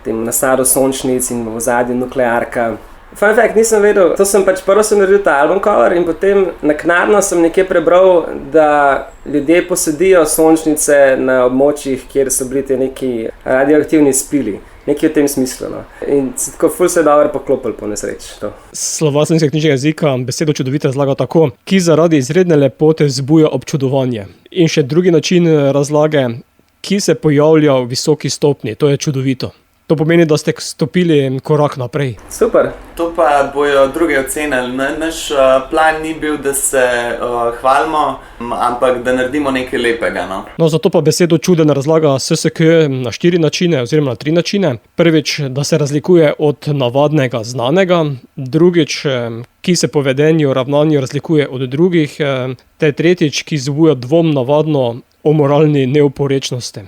[SPEAKER 1] tem nasadu sončnic in v ozadju nuklearka. Fun fact, nisem vedel, prvo sem naredil ta album cover in potem naknadno sem nekje prebral, da ljudje posadijo sončnice na območjih, kjer so bili te neki radioaktivni spili. Nekaj v tem smislu. No. In tako ful se je dobro poklopil po nesreči.
[SPEAKER 3] Slovar slovenskega knjižnega jezika besedo čudovito razlaga tako, ki zaradi izredne lepote vzbuja občudovanje. In še drugi način razlage, ki se pojavlja v visoki stopnji, to je čudovito. To pomeni, da ste stopili korak naprej.
[SPEAKER 1] Super.
[SPEAKER 4] To pa bojo drugi ocenili. Naš plan ni bil, da se hvalimo, ampak da naredimo nekaj lepega.
[SPEAKER 3] No, zato pa besedo čuden razlaga SSK na 4 načine oziroma na 3 načine. Prvič, da se razlikuje od navadnega znanega. Drugič, ki se po vedenju, ravnanju razlikuje od drugih. Ter tretjič, ki vzbuja dvom navadno o moralni neoporečnosti.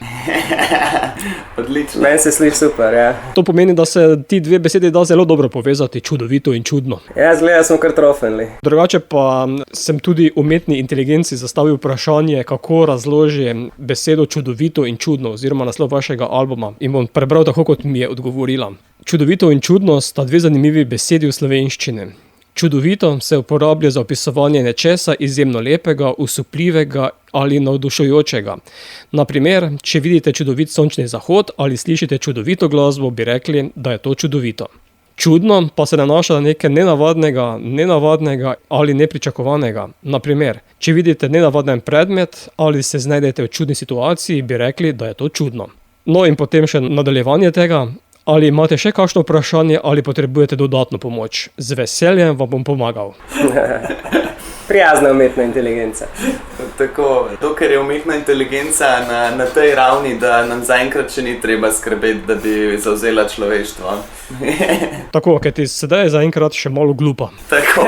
[SPEAKER 4] Odlično.
[SPEAKER 1] Meni se sliši super, ja.
[SPEAKER 3] To pomeni, da se ti dve besedi da zelo dobro povezati, čudovito in čudno.
[SPEAKER 1] Ja, zgleda smo kar trofenli.
[SPEAKER 3] Drugače pa sem tudi umetni inteligenci zastavil vprašanje, kako razloži besedo čudovito in čudno oziroma naslov vašega albuma in bom prebral tako, kot mi je odgovorila. Čudovito in čudno sta dve zanimivi besedi v slovenščini. Čudovito se uporablja za opisovanje nečesa izjemno lepega, usupljivega ali navdušujočega. Na primer, če vidite čudovit sončni zahod ali slišite čudovito glasbo, bi rekli, da je to čudovito. Čudno pa se nanaša na nekaj nenavadnega ali nepričakovanega. Na primer, če vidite nenavaden predmet ali se znajdete v čudni situaciji, bi rekli, da je to čudno. No in potem še nadaljevanje tega. Ali imate še kakšno vprašanje ali potrebujete dodatno pomoč? Z veseljem vam bom pomagal.
[SPEAKER 1] Prijazna umetna inteligenca.
[SPEAKER 4] Tako, dokler je umetna inteligenca na tej ravni, da nam zaenkrat še ni treba skrbeti, da bi zavzela človeštvo.
[SPEAKER 3] Tako, ker ti sedaj je zaenkrat še malo glupa.
[SPEAKER 4] Tako.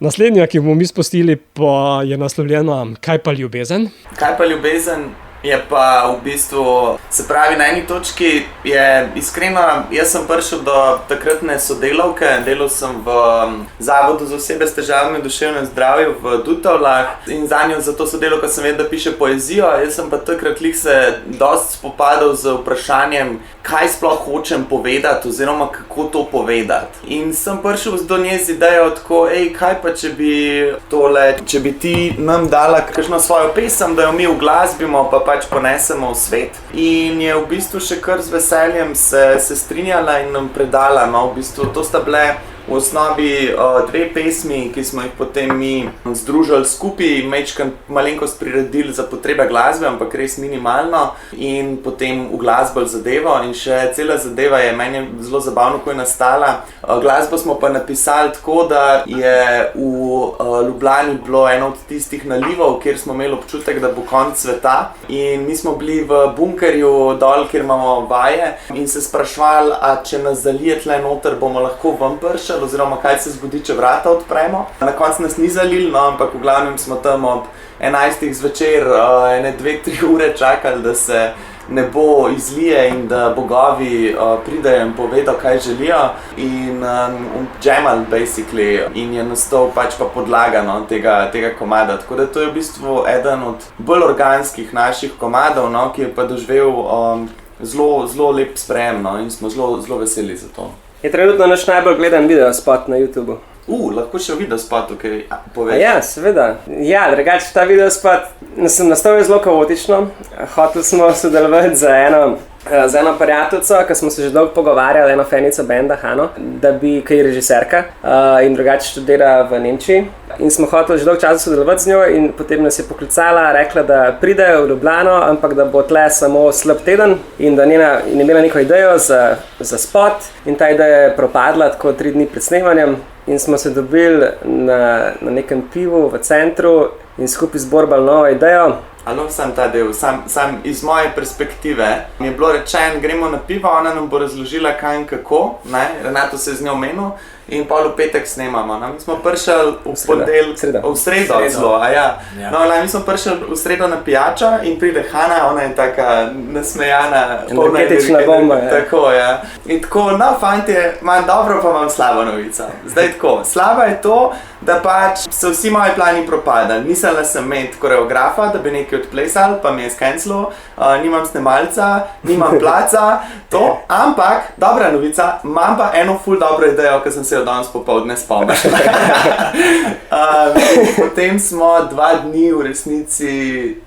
[SPEAKER 3] Naslednja, ki bomo mi spustili, pa je naslovljena Kaj pa ljubezen?
[SPEAKER 4] Kaj pa ljubezen? Je pa v bistvu, se pravi, na eni točki je iskreno, jaz sem prišel do takratne sodelavke, delal sem v Zavodu za osebe s težavami v duševnem zdravju v Dutovlah in za njo, za to sodelavko sem vedel, da piše poezijo, jaz sem pa takrat se dosti spopadal z vprašanjem, kaj sploh hočem povedati oziroma kako to povedati. In sem prišel do nje z idejo tako, kaj pa če bi ti nam dala kakšno svojo pesem, da jo mi uglasbimo, pa ponesemo v svet. In je v bistvu še kar z veseljem se strinjala in nam predala. No, v bistvu to sta bile v osnovi dve pesmi, ki smo jih potem mi združili skupaj, malenkost priredili za potrebe glasbe, ampak res minimalno in potem uglasbili zadevo in še cela zadeva je meni zelo zabavno, ko je nastala. Glasbo smo pa napisali tako, da je v Ljubljani bilo eno od tistih nalivov, kjer smo imeli občutek, da bo konec sveta in mi smo bili v bunkerju dol, kjer imamo vaje in se sprašvali, a če nas zalije tle noter, bomo lahko ven prišli oziroma kaj se zgodi, če vrata odpremo. Na koncu nas ni zalil, no, ampak v glavnem smo tam ob 11. zvečer 2-3 ure čakali, nebo izlije in da bogovi pridejo in povedo, kaj želijo in jamal basically in je nastal pač pa podlaga no, tega komada. Tako da to je v bistvu eden od bolj organskih naših komadov, no, ki je pa doživel zelo lep sprejem no, in smo zelo veseli za to.
[SPEAKER 1] Je trenutno naš najbolj gledan video spot na YouTubu.
[SPEAKER 4] Lahko še video spot, okay, poveš?
[SPEAKER 1] Ja, seveda. Ja, drugače ta video spot sem nastavil zelo kaotično. Hoteli smo sodelovati z eno prijateljico, ki smo se že dolgo pogovarjali, eno fanico benda, Hano, ki je režiserka in drugače študira v Nemčiji. In smo hoteli že dolgo časa sodelovati z njo in potem nas je poklicala, rekla, da pride v Ljubljano, ampak da bo tle samo slab teden in da je imela neko idejo za spot in ta ideja je propadla tako 3 dni pred snemanjem. In smo se dobili na nekem pivu v centru in skupaj zborbali novo idejo.
[SPEAKER 4] Sam ta del, sam iz moje perspektive mi je bilo rečeno, gremo na pivo, ona nam bo razložila kaj in kako, ne? Renato se je z njo menil in pol v petek snemamo. No? Mi smo prišli v sredo celo, mi smo prišli v sredo na pijačo in pride Hana, ona je taka nasmejana,
[SPEAKER 1] energetična bomba.
[SPEAKER 4] Tako, ja. In tako, no fantje, imam dobro, pa imam slabo novico. Zdaj tako, slaba je to, da pač so vsi moji plani propadali. Mislila sem imeti koreografa, da bi nekaj odplesal, pa mi je skenslil, nimam snemalca, nimam placa, to, ampak, dobra novica, imam pa eno ful dobro idejo, ki sem se jo danes popoldne spomnil. Potem smo 2 dni v resnici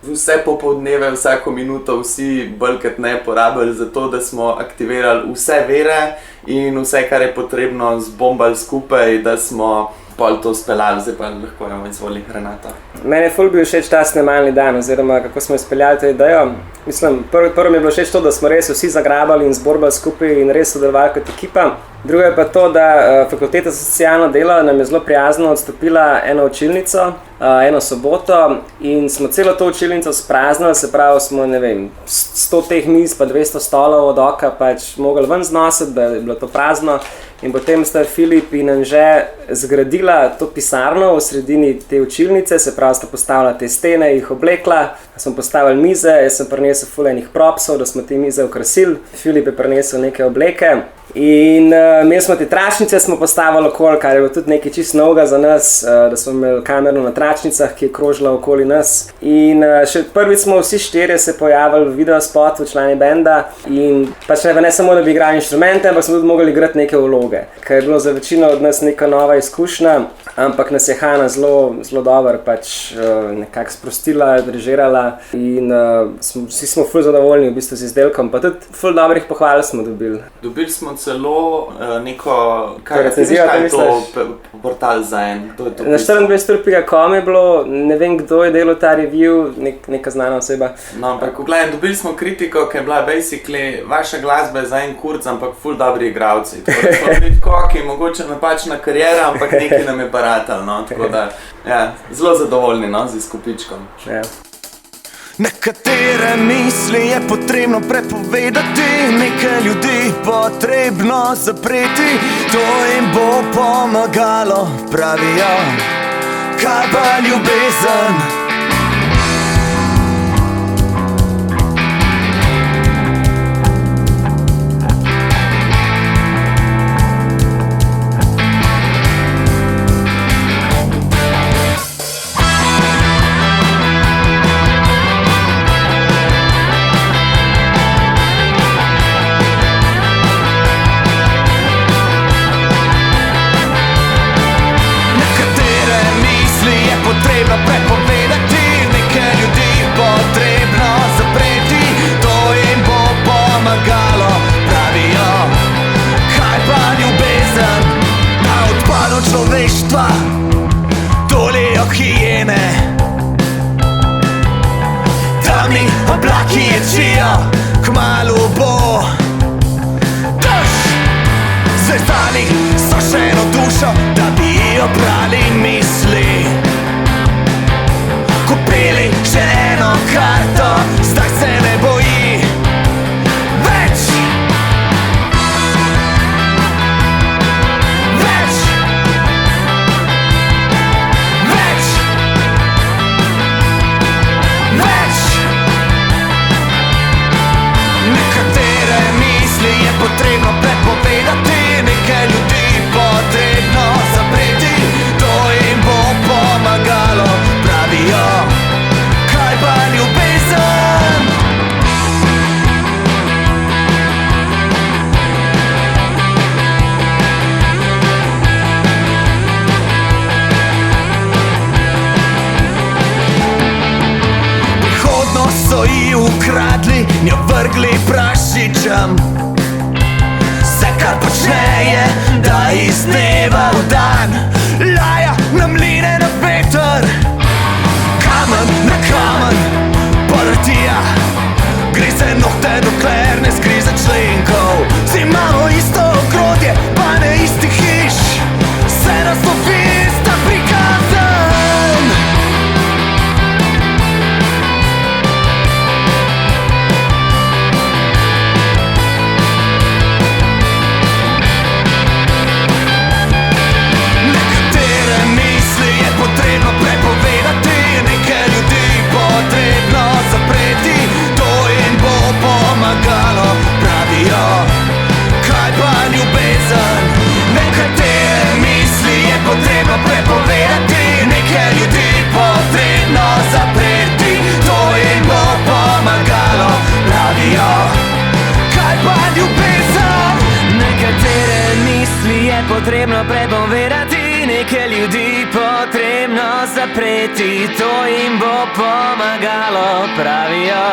[SPEAKER 4] vse popoldneve, vsako minuto vsi bolj kot ne porabili za to, da smo aktivirali vse vere in vse, kar je potrebno, zbombali skupaj, da smo pol to speljali, zdaj pa lahko izvoli Renata.
[SPEAKER 1] Meni je ful bil všeč ta snemalni dan, oziroma kako smo izpeljali to idejo. Mislim, prvo mi je bilo všeč to, da smo res vsi zagrabali in zborbali skupaj in res sodelovali kot ekipa. Drugo je pa to, da Fakulteta za socialno delo nam je zelo prijazno odstopila eno učilnico, eno soboto in smo celo to učilnico spraznili, se pravi smo, ne vem, 100 teh miz pa 200 stolov od oka pač mogli ven znositi, da je bilo to prazno. In potem sta Filip in Anže zgradila to pisarno v sredini te učilnice, se pravi sta postavila te stene, jih oblekla, smo postavili mize, jaz sem prinesel ful enih propsov, da smo te mize okrasili, Filip je prinesel neke obleke. In imeli smo te tračnice, smo postavili okoli, kar je bilo tudi nekaj čisto novega za nas, da smo imeli kamero na tračnicah, ki je krožila okoli nas. In še prvič smo vsi 4 se pojavili v videospotu, člani benda in pač ne samo, da bi igrali inštrumente, ampak smo tudi mogli igrati neke vloge, ker je bilo za večino od nas neka nova izkušnja, ampak nas je Hana zelo dobro pač nekako sprostila, režirala in vsi smo ful zadovoljni v bistvu z izdelkom, pa tudi ful dobrih pohval smo dobili.
[SPEAKER 4] Dobili smo celo neko, kaj je to portal za en?
[SPEAKER 1] Na 24.com je bilo, ne vem kdo je delal ta review, neka znana oseba.
[SPEAKER 4] No, ampak gledaj, dobili smo kritiko, ki je bila basically, vaša glasba je za en kurc, ampak ful dobri igralci. Tako smo bili koki, mogoče napačna karijera, ampak nekaj nam je baratal, no, tako da, ja, zelo zadovoljni, no, z izkupičkom.
[SPEAKER 1] Ja.
[SPEAKER 2] Nekatere misli je potrebno prepovedati, nekaj ljudi potrebno zapreti, to jim bo pomagalo, pravijo, kaj pa ljubezen. Človeštva dolijo hijene, temni oblaki ječijo, kmalu bo dež. Zvezdani so še eno dušo, da bi ji oprali misli, kupili še eno karto, zdaj se ne boji več. razmišljam. Vse, kar počne je, da iz dneva v dan laja na mline, na veter, kamen na kamen, poletija. Grize nohte, dokler ne zgrize členkov. Vsi imamo isto ogrodje, pa ne isti hiš. Vse nas lovi, sta prikazan. Nekatere misli je potrebno prepovedati, neke ljudi potrebno zapreti. To jim bo pomagalo, pravijo. Kaj pa ljubezen? Nekatere misli je potrebno prepovedati, neke ljudi potrebno zapreti. To jim bo pomagalo, pravijo. Kaj pa ljubezen? Nekatere misli je potrebno prepovedati, neke ljudi potrebno zapreti. To jim bo pomagalo, pravijo.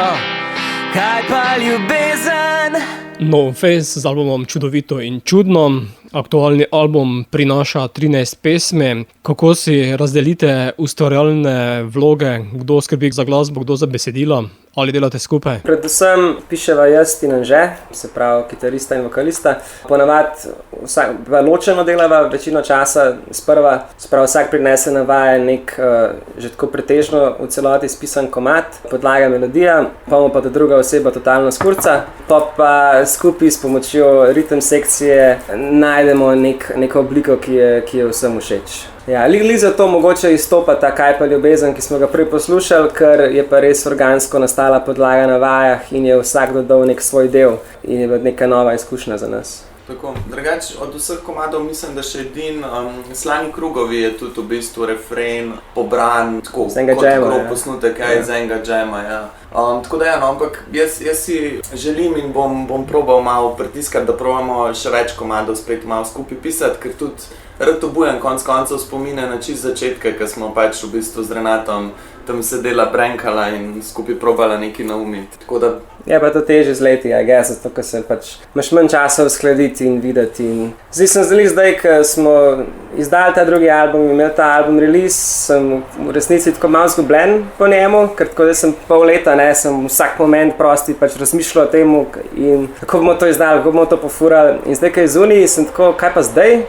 [SPEAKER 2] Kaj pa ljubezen?
[SPEAKER 3] No Face z albumom Čudovito in čudno. Aktualni album prinaša 13 pesmi. Kako si razdelite ustvarjalne vloge? Kdo skrbi za glasbo, kdo za besedilo? Ali delate skupaj?
[SPEAKER 1] Predvsem piševa jaz in Anže, se pravi kitarista in vokalista. Ponavadi ločeno delava večino časa sprva, sprav vsak prinese na vaje nek že tako pretežno v celoti spisan komad, podlaga melodija, pa druga oseba totalno skurca, pa skupaj s pomočjo ritem sekcije najdemo neko obliko, ki je vsem všeč. Ja, li zato mogoče izstopa ta Kaj pa ljubezen, ki smo ga prej poslušali, ker je pa res organsko nastala podlaga na vajah in je vsak dodal nek svoj del in je neka nova izkušnja za nas.
[SPEAKER 4] Tako, drugače od vseh komadov mislim, da še edin Slani krugovi je tudi v bistvu refren pobran, tako kot grob posnutek iz enega džema, ja. Tako da no, ampak jaz si želim in bom probal malo pritiskati, da probamo še več komadov spet malo skupaj pisati, ker tudi rad obujem konc koncev spomine na čist začetke, ko smo pač v bistvu z Renatom tam sedela, brenkala in skupaj probala nekaj naumiti, tako da...
[SPEAKER 1] Je pa to težje z leti, zato ker se pač imaš manj časa uskladiti in videti. Zdaj, ko smo izdali ta drugi album in imeli ta album release, sem v resnici tako malo zgubljen po njemu, ker tako da sem pol leta, sem vsak moment prosti pač razmišljal o tem, in kako bomo to izdali, kako bomo to pofurali. In zdaj, ko je zunaj, sem tako, kaj pa zdaj?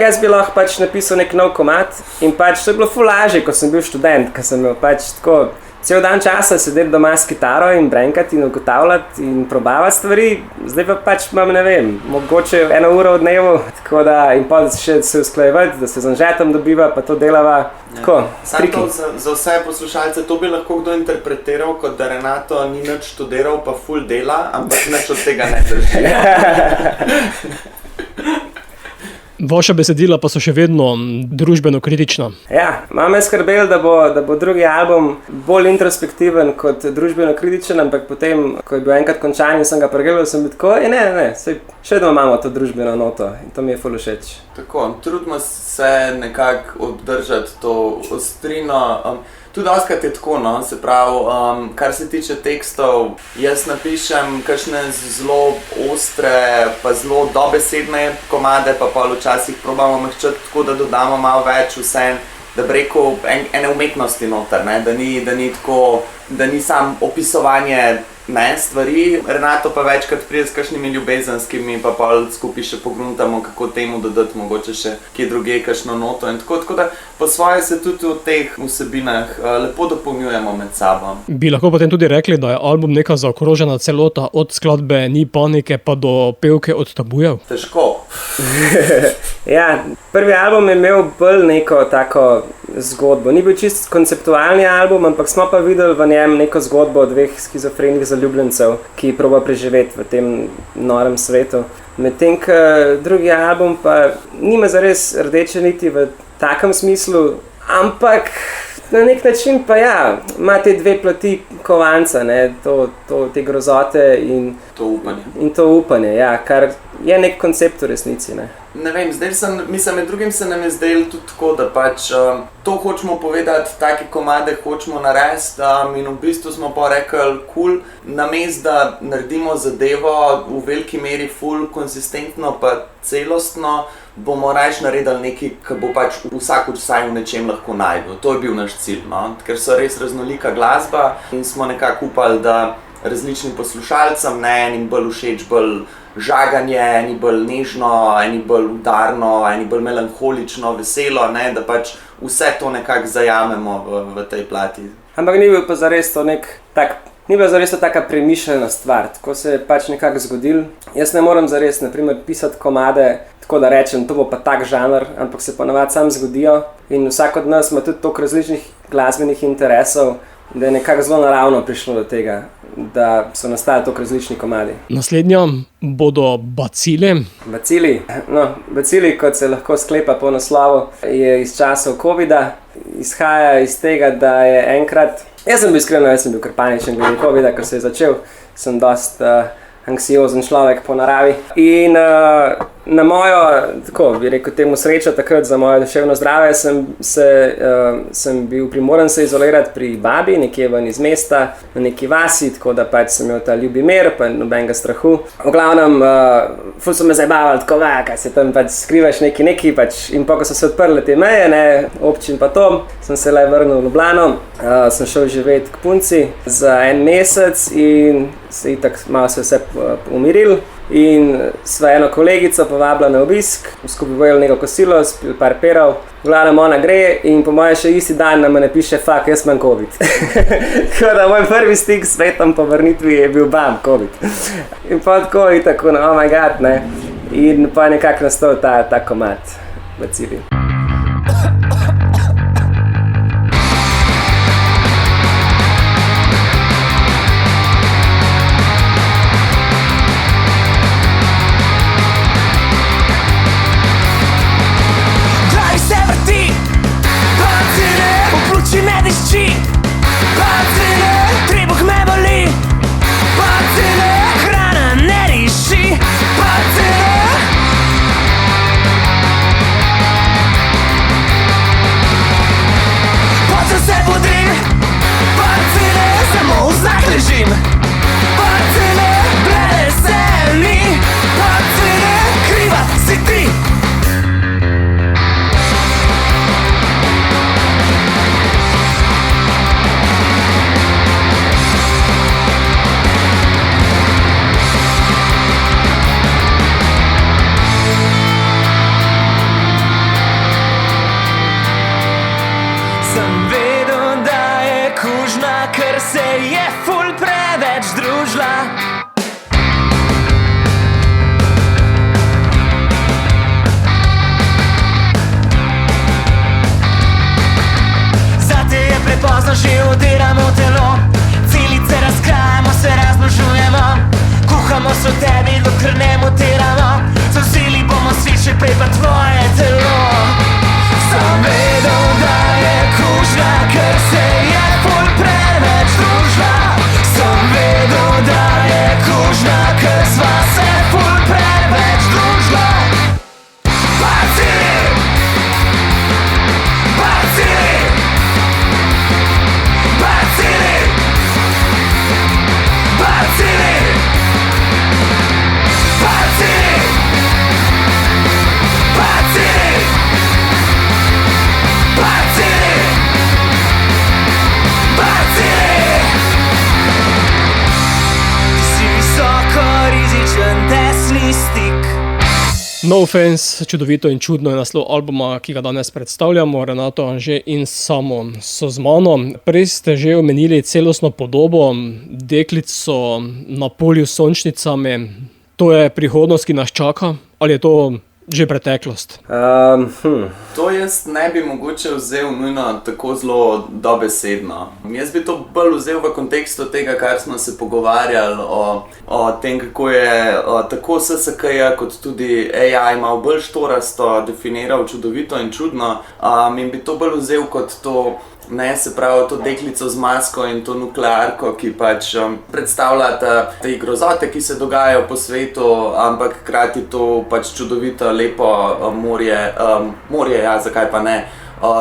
[SPEAKER 1] Jaz bi lahko pač napisal nek nov komad in pač to je bilo ful lažje, ko sem bil študent, ko sem imel pač tako cel dan časa sedeti doma s kitaro in brenkati in ugotavljati in probavati stvari. Zdaj pa pač imam, ne vem, mogoče 1 uro v dnevu, tako da in pa še se usklajevati, da se z Anžetom dobiva, pa to delava, tako, triki.
[SPEAKER 4] Za vse poslušalce, to bi lahko kdo interpretiral, kot da Renato ni nič študiral, pa ful dela, ampak nič od tega ne drži.
[SPEAKER 3] Vaša besedila pa so še vedno družbeno kritična.
[SPEAKER 1] Ja, imam me skrbel, da bo drugi album bolj introspektiven kot družbeno kritičen, ampak potem, ko je bil enkrat končan in sem ga pregledal, sem bil tako, še vedno imamo to družbeno noto in to mi je ful všeč.
[SPEAKER 4] Tako, trudimo se nekako obdržati to ostrino. Tudi dostikrat je tako, no, se pravi, kar se tiče tekstov, jaz napišem kakšne zelo ostre, pa zelo dobesedne komade, pa pol včasih probamo mehčati tako, da dodamo malo več vseeno, da bi rekel ene umetnosti noter, ne, da ni tako, da ni samo opisovanje stvari. Renato pa večkrat pride s kakšnimi ljubezenskimi, pa pol skupaj še pogruntamo, kako temu dodati mogoče še kje drugje kakšno noto in tako da po svoje se tudi v teh vsebinah lepo dopolnjujemo med sabo.
[SPEAKER 3] Bi lahko potem tudi rekli, da je album neka zaokrožena celota od skladbe Ni panike pa do pevke Od tabujev?
[SPEAKER 4] Težko.
[SPEAKER 1] Ja, prvi album je imel bolj neko tako zgodbo. Ni bil čist konceptualni album, ampak smo pa videli v njem neko zgodbo o 2 skizofrenih zaljubljencev, ki proba preživeti v tem norem svetu. Medtem, ko drugi album pa nima zares rdeče niti v takem smislu, ampak na nek način pa ima te 2 plati kovanca, te grozote in
[SPEAKER 4] to upanje,
[SPEAKER 1] kar je nek koncept v resnici.
[SPEAKER 4] Ne vem, med drugim se nam je zdelo tudi tako, da pač to hočemo povedati, take komade hočemo narediti in v bistvu smo pa rekli, cool, namesto da naredimo zadevo v veliki meri ful konsistentno pa celostno, bomo raje naredili nekaj, ki bo pač vsak vsaj v nečem lahko najdel. To je bil naš cilj, no? Ker so res raznolika glasba in smo nekako upali, da različnim poslušalcem, enim bolj všeč, bolj žaganje, eni bolj nežno, eni bolj udarno, eni bolj melanholično, veselo, da pač vse to nekako zajamemo v tej plati.
[SPEAKER 1] Ampak ni bil pa zares to ni bila zares to taka premišljena stvar, tako se je pač nekako zgodil. Jaz ne morem zares, na primer, pisati komade, tako da rečem, to bo pa tak žanr, ampak se ponavadi sam zgodijo in vsak od nas ima tudi toliko različnih glasbenih interesov, da je nekako zelo naravno prišlo do tega, da so nastali toliko različni komadi.
[SPEAKER 3] Naslednja bodo Bacili.
[SPEAKER 1] Bacili, kot se lahko sklepa po naslovu, je iz časov covida. Izhaja iz tega, da je enkrat... Jaz sem bil kar paničen glede covida, ker se je začel. Sem dosti anksiozen človek po naravi. In na mojo, tako bi rekel temu srečo, takrat za moje duševno zdravje, sem bil primoran se izolirati pri babi, nekje ven iz mesta, na neki vasi, tako da pač sem imel ta ljubi mir, pa nobenega strahu. V glavnem, ful so me zabavali, tako kaj se tam pač skrivaš neki pač, in ko so se odprle te meje, občin pa to, sem se le vrnil v Ljubljano, sem šel živeti k punci za 1 mesec in se itak malo se vse umiril. In sva eno kolegico povabila na obisk, skupaj pojeli neko kosilo, spili par perov. V glavnem ona gre in po moje še isti dan nam napiše, fuck, jaz imam covid. Tako da moj prvi stik s svetom po vrnitvi je bil bam, covid. In pa tako in tako, oh my god, In pa je nekako nastal ta komad Bacili.
[SPEAKER 6] Trebuh me boli, Bacili, hrana ne diši, Bacili. Počem se budrim, Bacili, samo v znak ležim, Bacili, blede se mi, Bacili, kriva si ti. Ker se je ful preveč družila. Zate je prepozno, že udiramo telo, celice razkrajamo, se razmnožujemo, kuhamo se v tebi, dokler ne mutiramo, zavzeli bomo svet, še prej pa tvoje telo. Sem vedel, da je kužna, ker se je ful preveč družila. Sem vedel, da je kužna, ker sva se ful preveč družila. Bacili, Bacili, Bacili, Bacili, Bacili, Bacili, Bacili, Bacili. Ti si visoko rizičen desni stik.
[SPEAKER 3] No Offense, čudovito in čudno je naslov albuma, ki ga danes predstavljamo. Renato, Anže in Samo so z mano. Prej ste že omenili celostno podobo, deklico na polju s sončnicami. To je prihodnost, ki nas čaka, ali je to že preteklost?
[SPEAKER 4] To jaz ne bi mogoče vzel nujno tako zelo dobesedno. Jaz bi to bolj vzel v kontekstu tega, kar smo se pogovarjali o tem, kako je tako SSKJ kot tudi AI malo bolj štorasto definiral čudovito in čudno. In bi to bolj vzel kot to Ne, se pravi, to deklico z masko in to nuklearko, ki pač predstavljata te grozote, ki se dogajajo po svetu, ampak hkrati to pač čudovito, lepo morje, ja, zakaj pa ne,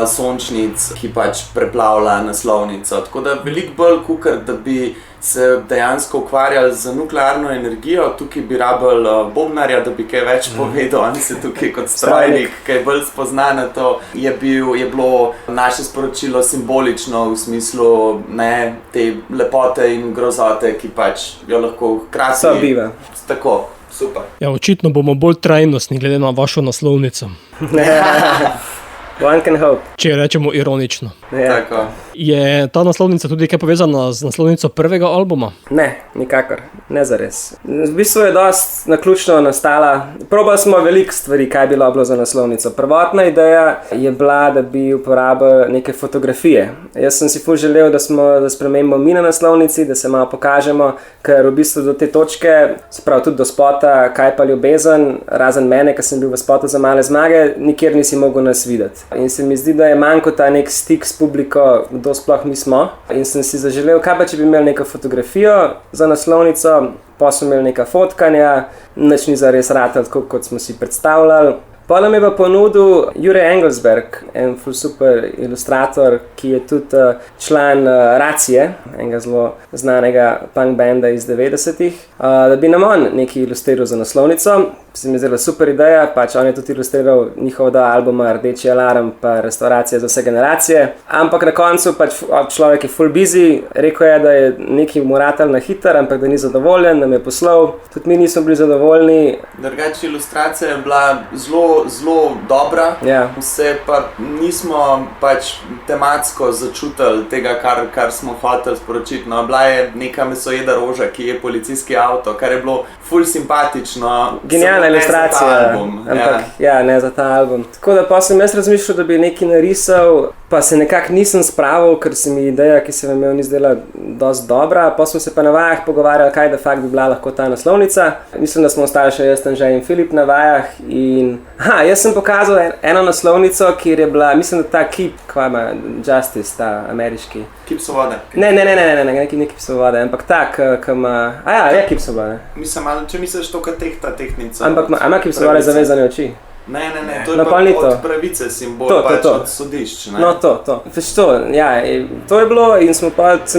[SPEAKER 4] sončnic, ki pač preplavlja naslovnico. Tako da veliko bolj kukar, da bi se dejansko ukvarjali z nuklearno energijo, tukaj bi rabili bobnarja, da bi kaj več povedal, on se tukaj kot strojnik, kaj bolj spozna na to, je bilo naše sporočilo simbolično v smislu, ne, te lepote in grozote, ki pač jo lahko hkrati
[SPEAKER 1] sobiva.
[SPEAKER 4] Tako, super.
[SPEAKER 3] Ja, očitno bomo bolj trajnostni glede na vašo naslovnico.
[SPEAKER 1] One can hope.
[SPEAKER 3] Če rečemo ironično.
[SPEAKER 1] Ja.
[SPEAKER 4] Tako.
[SPEAKER 3] Je ta naslovnica tudi kaj povezana z naslovnico prvega albuma?
[SPEAKER 1] Ne, nikakor, ne zares. V bistvu je dosti naključno nastala. Probali smo veliko stvari, kaj bi bilo za naslovnico. Prvotna ideja je bila, da bi uporabili neke fotografije. Jaz sem si ful želel, da spremenimo mi na naslovnici, da se malo pokažemo, ker v bistvu do te točke, se pravi tudi do spota Kaj pa ljubezen, razen mene, ker sem bil v spotu za Male zmage, nikjer nisi mogel nas videti. In se mi zdi, da je manjko ta nek stik s publiko, kdo sploh mi smo. In sem si zaželel, kaj pa če bi imeli neko fotografijo za naslovnico, pa smo imeli neka fotkanja, nič ni zares ratalo tako, kot smo si predstavljali. Pa nam je pa ponudil Jure Engelsberg, en ful super ilustrator, ki je tudi član Racije, enega zelo znanega punk banda iz 90-ih, da bi nam on nekaj ilustriral za naslovnico. Se mi je zdela super ideja, pač on je tudi ilustriral njihov albuma Rdeči alarm pa Restauracija za vse generacije. Ampak na koncu pač človek je full busy, rekel je, da je nekaj mu ratal na hiter, ampak da ni zadovoljen, nam je poslal. Tudi mi nismo bili zadovoljni.
[SPEAKER 4] Drugače ilustracija je bila zelo dobra,
[SPEAKER 1] Ja.
[SPEAKER 4] Vse pa nismo pač tematsko začutili tega, kar smo hoteli sporočiti. No, bila je neka mesojeda roža, ki je policijski avto, kar je bilo ful simpatično.
[SPEAKER 1] Genialna ilustracija, ampak
[SPEAKER 4] Ja.
[SPEAKER 1] ne za ta album. Tako da pa sem jaz razmišljal, da bi nekaj narisal, pa se nekako nisem spravil, ker se mi ideja, ki sem imel, ni zdela dosti dobra. Pa smo se pa na vajah pogovarjali, kaj da fakt bi bila lahko ta naslovnica. Mislim, da smo ostali še jaz, Anže in Filip na vajah in jaz sem pokazal eno naslovnico, kjer je bila, mislim, da ta Keep, kva ima, Justice, ta ameriški.
[SPEAKER 4] Keep svobode.
[SPEAKER 1] Ne, Keep svobode, ampak ta, ki ima, Keep svobode.
[SPEAKER 4] Mislim, ali če misliš to, kot tehta tehnica.
[SPEAKER 1] Ampak ima Keep svobode zavezane oči.
[SPEAKER 4] Ne, to je
[SPEAKER 1] No,
[SPEAKER 4] pa
[SPEAKER 1] pa ni to.
[SPEAKER 4] od pravice simbol,
[SPEAKER 1] To.
[SPEAKER 4] pač od sodišč. Ne?
[SPEAKER 1] No, to. Veš to, ja, to je bilo in sem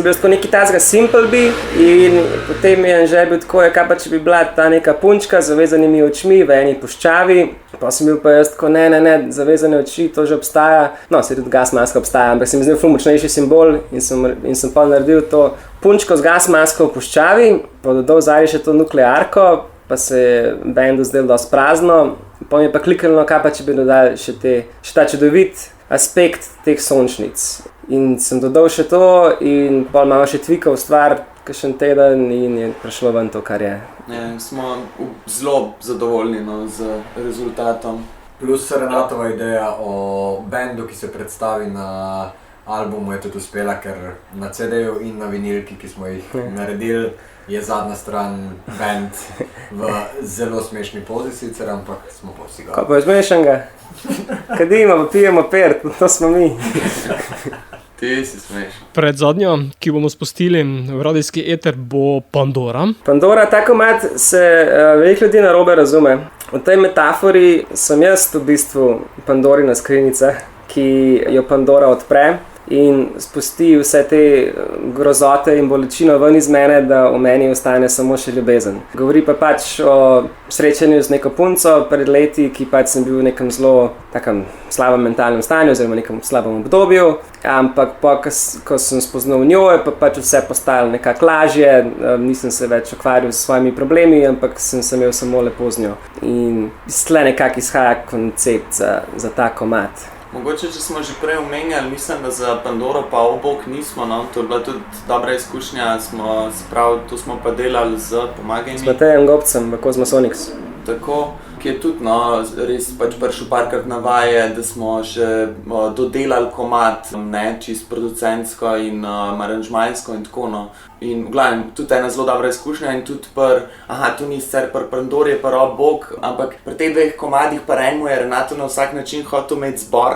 [SPEAKER 1] bil tako neki tazga simple bi in potem je Anže bil tako, kaj pa če bi bila ta neka punčka z zavezanimi očmi v eni puščavi, pa sem bil pa jaz tako, ne, zavezane oči, to že obstaja, no, se tudi gas maska obstaja, ampak se mi zdel ful močnejši simbol in sem pa naredil to punčko z gas masko v puščavi, pa dodal zadaj še to nuklearko, pa se je bendu zdel dosti prazno. Pa mi je pa kliknilo, kaj pa če bi dodali še ta čudovit aspekt teh sončnic. In sem dodal še to in pol malo še tvikal stvar, kakšen teden in je prišlo ven to, kar je.
[SPEAKER 4] Ja, smo zelo zadovoljni z rezultatom.
[SPEAKER 5] Plus Renatova ideja o bendu, ki se predstavi na albumu, je tudi uspela, ker na CD-ju in na vinilki, ki smo jih naredili, je zadnja stran band v zelo smešni pozi sicer, ampak smo pa vsi
[SPEAKER 1] Ko pa je zmešanega, kadimo, pa pijemo pert, to smo mi.
[SPEAKER 4] Ti si smešen.
[SPEAKER 3] Pred zadnjo, ki bomo spustili v radijski eter, bo Pandora.
[SPEAKER 1] Pandora, ta komad se veliko ljudi narobe razume. V tej metafori sem jaz v bistvu Pandorina skrinjica, ki jo Pandora odpre in spusti vse te grozote in bolečino ven iz mene, da v meni ostane samo še ljubezen. Govori pa pač o srečanju z neko punco pred leti, ki pač sem bil v nekem zelo takem slabem mentalnem stanju oziroma nekem slabem obdobju, ampak ko sem spoznal njo, je pa pač vse postalo nekako lažje, nisem se več ukvarjal s svojimi problemi, ampak sem se imel samo lepo z njo. In tle nekako izhaja koncept za ta komad.
[SPEAKER 4] Mogoče, če smo že prej omenjali, mislim, da za Pandoro pa obok nismo, no, to je bila tudi dobra izkušnja, to smo pa delali z Pomagaj mi.
[SPEAKER 1] S Matejem Gobcem v Cosmosonics.
[SPEAKER 4] tako, ki je tudi res pač prišel parkrat na vaje, da smo še dodelali komad, čist producentsko in aranžmajsko in tako no. In v glavnem, tudi ena zelo dobra izkušnja in tudi tu ni sicer pri Pandori je pa Rob Bog, ampak pri teh dveh komadih pa enemu je Renato na vsak način hotel imeti zbor.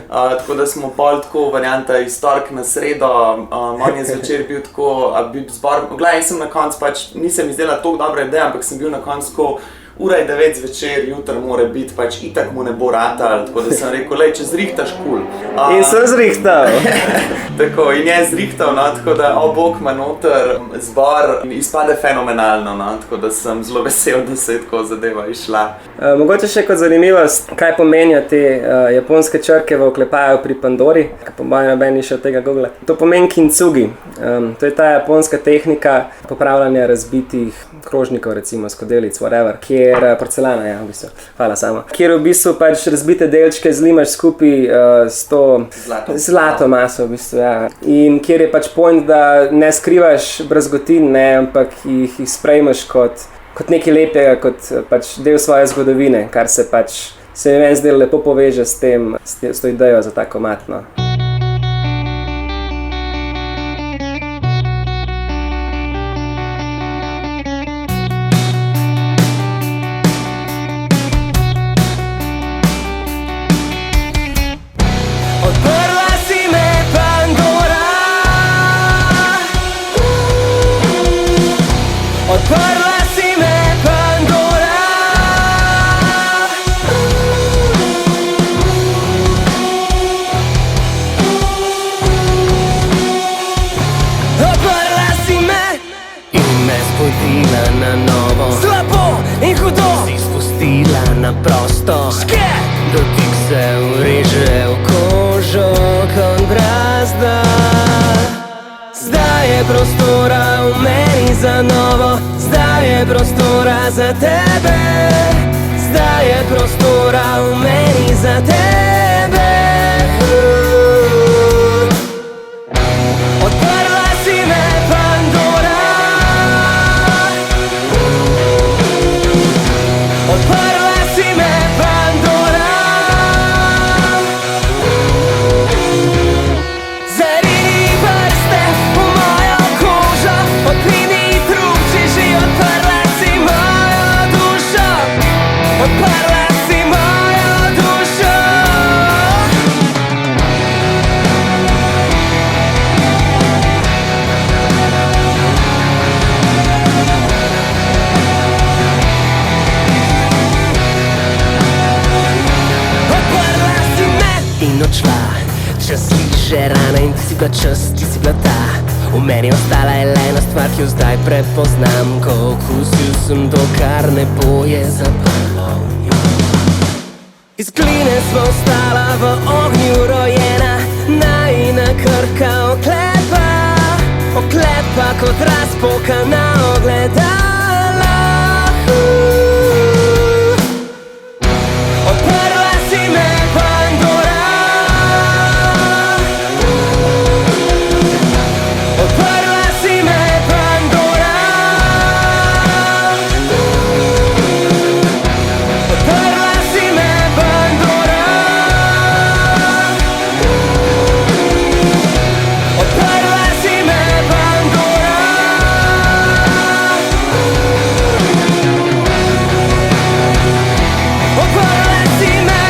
[SPEAKER 4] Tako da smo pol tako varianta iz tork na sredo, on je zvečer bil tako, bi zbor, v glavnem sem na koncu pač, nisem izdela toliko dobra ideja, ampak sem bil na koncu tako, ura je 9 zvečer, jutr mora biti, pač itak mu ne bo ratal, tako da sem rekel, če zrihtaš kul.
[SPEAKER 1] In sem zrihtal.
[SPEAKER 4] Tako, in je zrihtal, tako da Bog ima noter zbor in izpade fenomenalno, tako da sem zelo vesel, da se je tako zadeva išla.
[SPEAKER 1] Mogoče še kot zanimivost, kaj pomenijo te japonske črke v oklepaju pri Pandori, ki po mojem noben ni še od tega Google. To pomeni kintsugi. To je ta japonska tehnika popravljanja razbitih krožnikov, recimo skodelic, whatever, porcelana, ja, v bistvu. Hvala sama. Kjer v bistvu pač razbite delčke zlimaš skupaj s to zlato maso, v bistvu, ja. In kjer je pač point, da ne skrivaš brazgotin, ampak jih sprejmeš kot nekaj lepega, kot pač del svoje zgodovine, kar se pač se mi meni zdelo lepo poveže s to idejo za ta komad, no.
[SPEAKER 6] Dotik se ureže v kožo kot brazda. Zdaj je prostora v meni za novo, zdaj je prostora za tebe. Zdaj je prostora v meni za tebe. Odprla si me, Pandora. Odprla si me, Pandora. Zarini prste v mojo kožo, odprini trupči že, odprla si mojo dušo. Odprla si mojo dušo. Odprla si me in odšla. Čas liže rana in ti si bila čas, ti si bila ta. V meni ostala je le ena stvar, ki jo zdaj prepoznam. Ko okusil sem to, kar ne boje zaprlo. Iz gline sva ostala v ognju rojena, najina krka oklepa, oklepa kot razpokana ogledala. Odprla si me, Pandora. Odprla si me, Pandora. Odprla si me, Pandora. Odprla si me, Pandora. Odprla si me.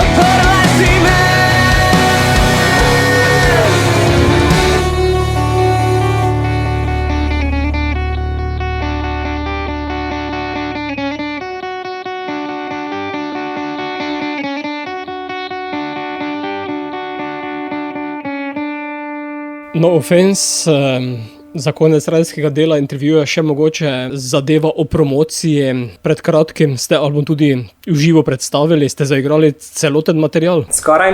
[SPEAKER 6] Odprla si me.
[SPEAKER 3] No offense, za konec radijskega dela intervjuja še mogoče zadeva o promociji. Pred kratkim ste album tudi v živo predstavili, ste zaigrali celoten material?
[SPEAKER 1] Skoraj.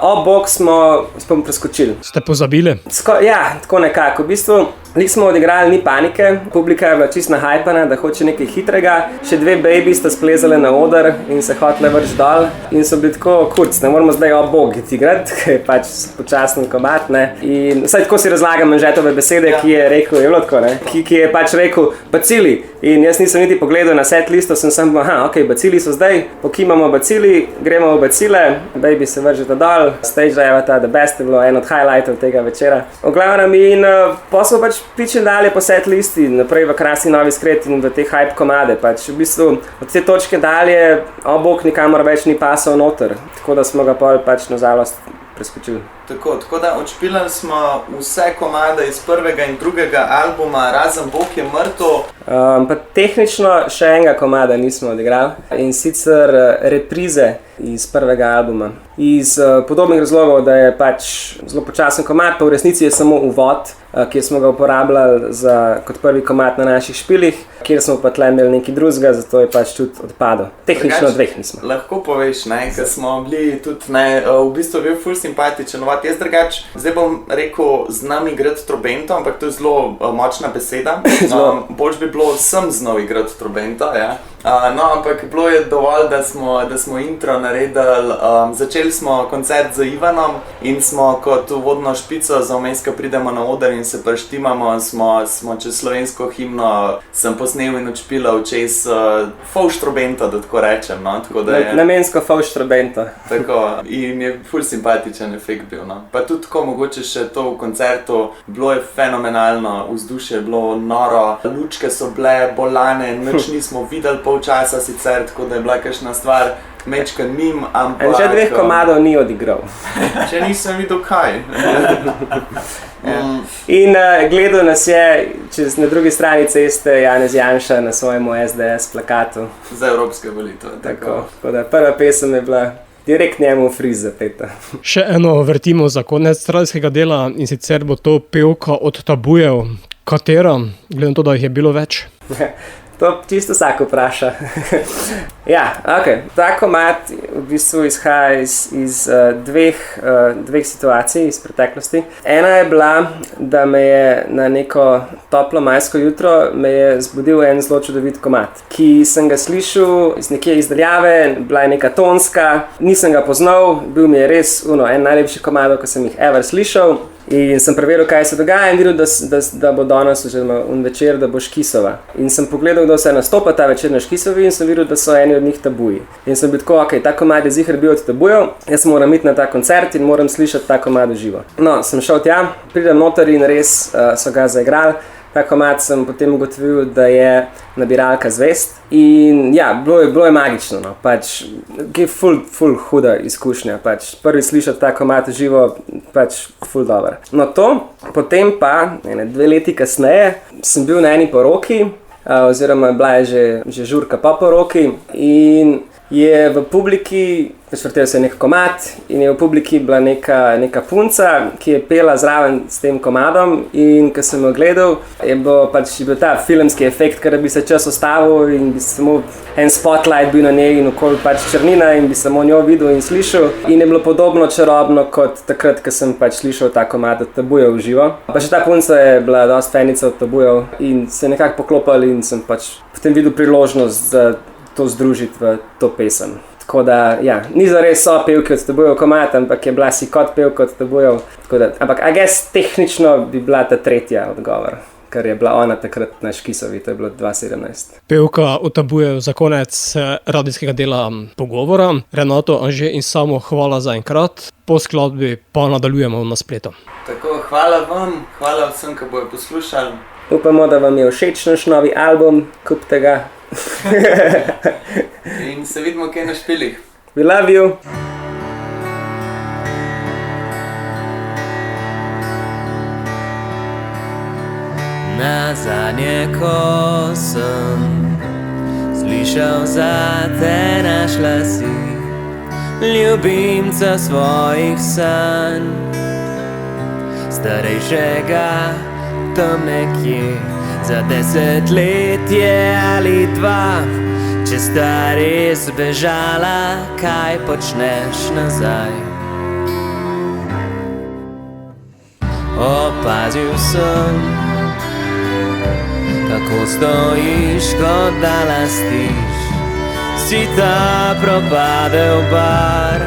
[SPEAKER 1] Obok smo preskočili.
[SPEAKER 3] Ste pozabili?
[SPEAKER 1] Ja, tako nekako. V bistvu nismo odigrali ni panike, publika je bila čisto nahajpana, da hoče nekaj hitrega. Še dve baby sta splezale na oder in se hotele vrč dol in so bili tako kurc, ne moramo zdaj obok igrati, ker je pač počasen komad, ne. In vsaj tako si razlagam Anžetove besede, ki je rekel, je bilo tako, ne, ki je pač rekel bacili. In jaz nisem niti pogledal na set listo, sem samo, ok, bacili so zdaj, pokimamo bacili, gremo v bacile, baby se vržeta dol, stage divata, the best je bilo, en od highlightov tega večera. V glavnem in pa smo pač pičili dalje po set listi, naprej v Krasni Novi Skret in v te hype komade, pač v bistvu od te točke dalje obok nikamor več ni pasal noter, tako da smo ga pač na žalost preskočili.
[SPEAKER 4] Tako da odšpilali smo vse komade iz prvega in drugega albuma, razen Bog je mrtev.
[SPEAKER 1] Pa tehnično še enega komada nismo odigrali in sicer reprize iz prvega albuma. Iz podobnih razlogov, da je pač zelo počasen komad, pa v resnici je samo uvod, kjer smo ga uporabljali kot prvi komad na naših špilih, kjer smo pa tle imeli nekaj drugega, zato je pač tudi odpadel. Tehnično dveh nismo.
[SPEAKER 4] Lahko poveš, ker smo bili tudi, v bistvu bil ful simpatičen. Jaz drugač, zdaj bom rekel, znam igrati trobento, ampak to je zelo močna beseda. Bolj bi bilo sem znal igrati trobento, ja. Ampak bilo je dovolj, da smo intro naredili, začeli smo koncert z Ivanom in smo kot uvodno špico za vmes, ko pridemo na oder in se preštimamo, smo čez slovensko himno sem posnel in odšpilal čez fauš trobento, da tako rečem, no.
[SPEAKER 1] Namensko fauš trobento.
[SPEAKER 4] Tako, in je ful simpatičen efekt bil, no. Pa tudi tako mogoče še to v koncertu, bilo je fenomenalno, vzdušje je bilo noro, lučke so bile bolane, nič nismo videli pol časa sicer, tako da je bila kakšna stvar mečkan mim, ampak...
[SPEAKER 1] Že dveh komadov ni odigral.
[SPEAKER 4] Če nisem videl kaj.
[SPEAKER 1] In gledal nas je na drugi strani ceste Janez Janša na svojemu SDS plakatu.
[SPEAKER 4] Za evropske volitve.
[SPEAKER 1] Tako da prva pesem je bila direkt njemu friz zapeta.
[SPEAKER 3] Še eno vrtimo za konec radijskega dela in sicer bo to pevka od Tabujev. Katera? Glede na to, da jih je bilo več.
[SPEAKER 1] To čisto vsak vpraša. Ja, ok. Ta komad v bistvu izhaja iz dveh situacij iz preteklosti. Ena je bila, da me je na neko toplo majsko jutro me je zbudil en zelo čudovit komad, ki sem ga slišal nekje iz daljave, bila je neka tonska, nisem ga poznal, bil mi je res en najlepši komadov, ko sem jih ever slišal. In sem preveril, kaj se dogaja in videl, da bo danes oziroma večer, da bo Škisova. In sem pogledal, kdo se nastopa ta večer na Škisovi in sem videl, da so eni od njih Tabuji. In sem bil tako, ok, ta komad je ziher bil od Tabujev, jaz moram iti na ta koncert in moram slišati ta komad v živo. No, sem šel tja, pridem noter in res so ga zaigrali. Ta komad sem potem ugotovil, da je nabiralka zvezd in ja, bilo je magično, no, pač je ful huda izkušnja, pač prvi slišati ta komad v živo, pač ful dober. No to, potem pa, 2 leti kasneje, sem bil na eni poroki, oziroma bila je že žurka po poroki in je v publiki, vrtel se je nek komad in je v publiki bila neka punca, ki je pela zraven s tem komadom in ko sem jo gledal, je bil ta filmski efekt, ker bi se čas ustavil in bi samo en spotlight bil na njej in okoli pač črnina in bi samo njo videl in slišal in je bilo podobno čarobno kot takrat, ko sem pač slišal ta komad od Tabujev v živo. Pa še ta punca je bila dosti fanica od Tabujev in se nekako poklopali in sem pač potem videl priložnost za to združiti v to pesem. Tako da, ja, ni zares so pevki od Tabujev komad, ampak je bila si kot pevka od Tabujev. Ampak, I guess, tehnično bi bila ta tretja odgovor, ker je bila ona takrat na Škisovi, to je bilo 2017.
[SPEAKER 3] Pevka od Tabujev za konec radijskega dela pogovora. Renato, Anže in Samo, hvala za enkrat. Po skladbi pa nadaljujemo na spletu.
[SPEAKER 4] Tako, hvala vam, hvala vsem, ki bojo poslušali.
[SPEAKER 1] Upamo, da vam je všeč naš novi album, kup tega.
[SPEAKER 4] In se vidimo kaj na špilih.
[SPEAKER 1] We love you.
[SPEAKER 6] Nazadnje, ko sem slišal za te našla si ljubimca svojih sanj, starejšega tam nekje za 10 let ali 2, Če sta res bežala, kaj počneš nazaj? Opazil sem, kako stojiš, kot da lastiš si ta propadel bar.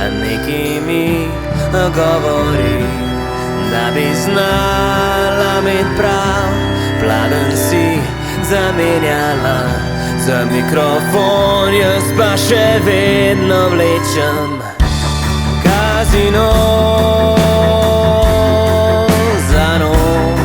[SPEAKER 6] A neki mi govori, da bi znala imeti prav. Plamen si zamenjala za mikrofon, jaz pa še vedno vlečem Casino za nos.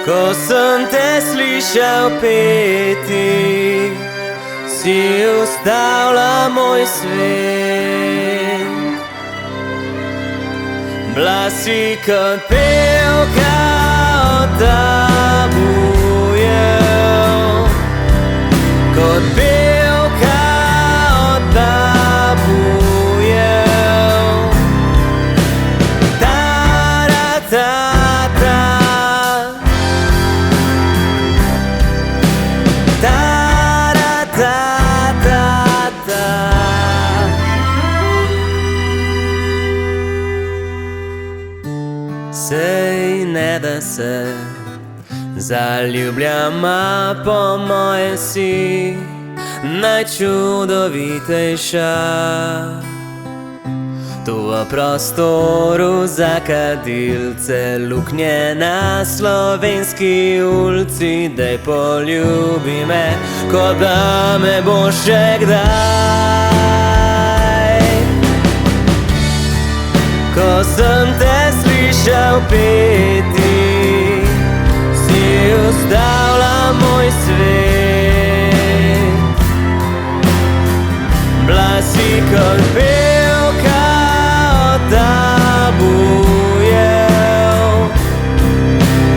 [SPEAKER 6] Ko sem te slišal peti, si ustavila moj svet. Bila si kot pevka od tabujev, kot pevka od tabujev. Ta-ra-ta-ta, ta-ra-ta-ta-ta. Sej ne da se zaljubljam, a po moje si najčudovitejša. Tu v prostoru za kadilce, luknje na slovenski ulici. Dej poljubi me, kot da me bo še kdaj. Ko sem te slišal peti, si ustavila moj svet. Bila si kot pevka od tabujev,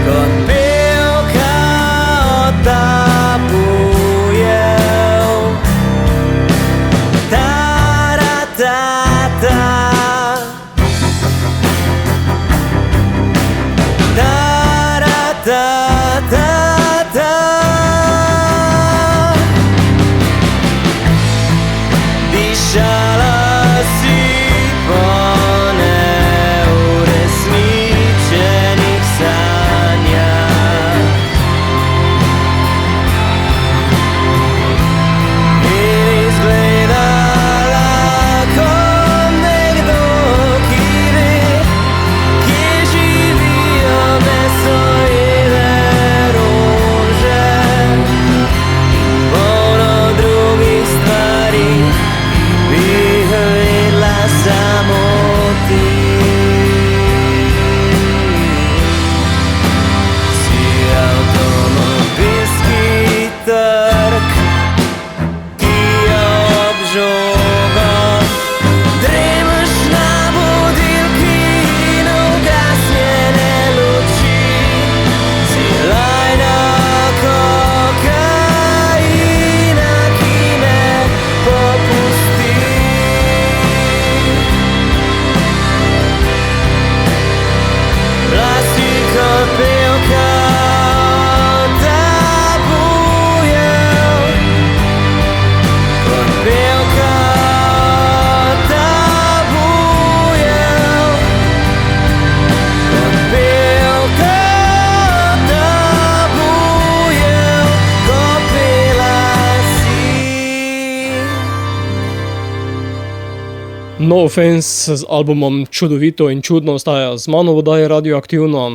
[SPEAKER 6] kot pevka od tabujev. Ta-ra-ta-ta, ta-ra-ta-ta-ta. Dišala si po neuresničenih sanjah in izgledala kot nekdo, ki ve, kje živijo mesojede rože. Polno drugih stvari bi jih vedela samo ti. Si avtomobilski trg, ki je obžogo. Dremaš na budilki in ugasnjene luči. Si lajna kokaina, ki ne popusti. Bila si kot pevka od tabujev, kot pevka od tabujev, kot pevka od tabujev, ko pela si.
[SPEAKER 3] No Offense z albumom Čudovito in čudno ostaja z mano v oddaji Radioaktivno,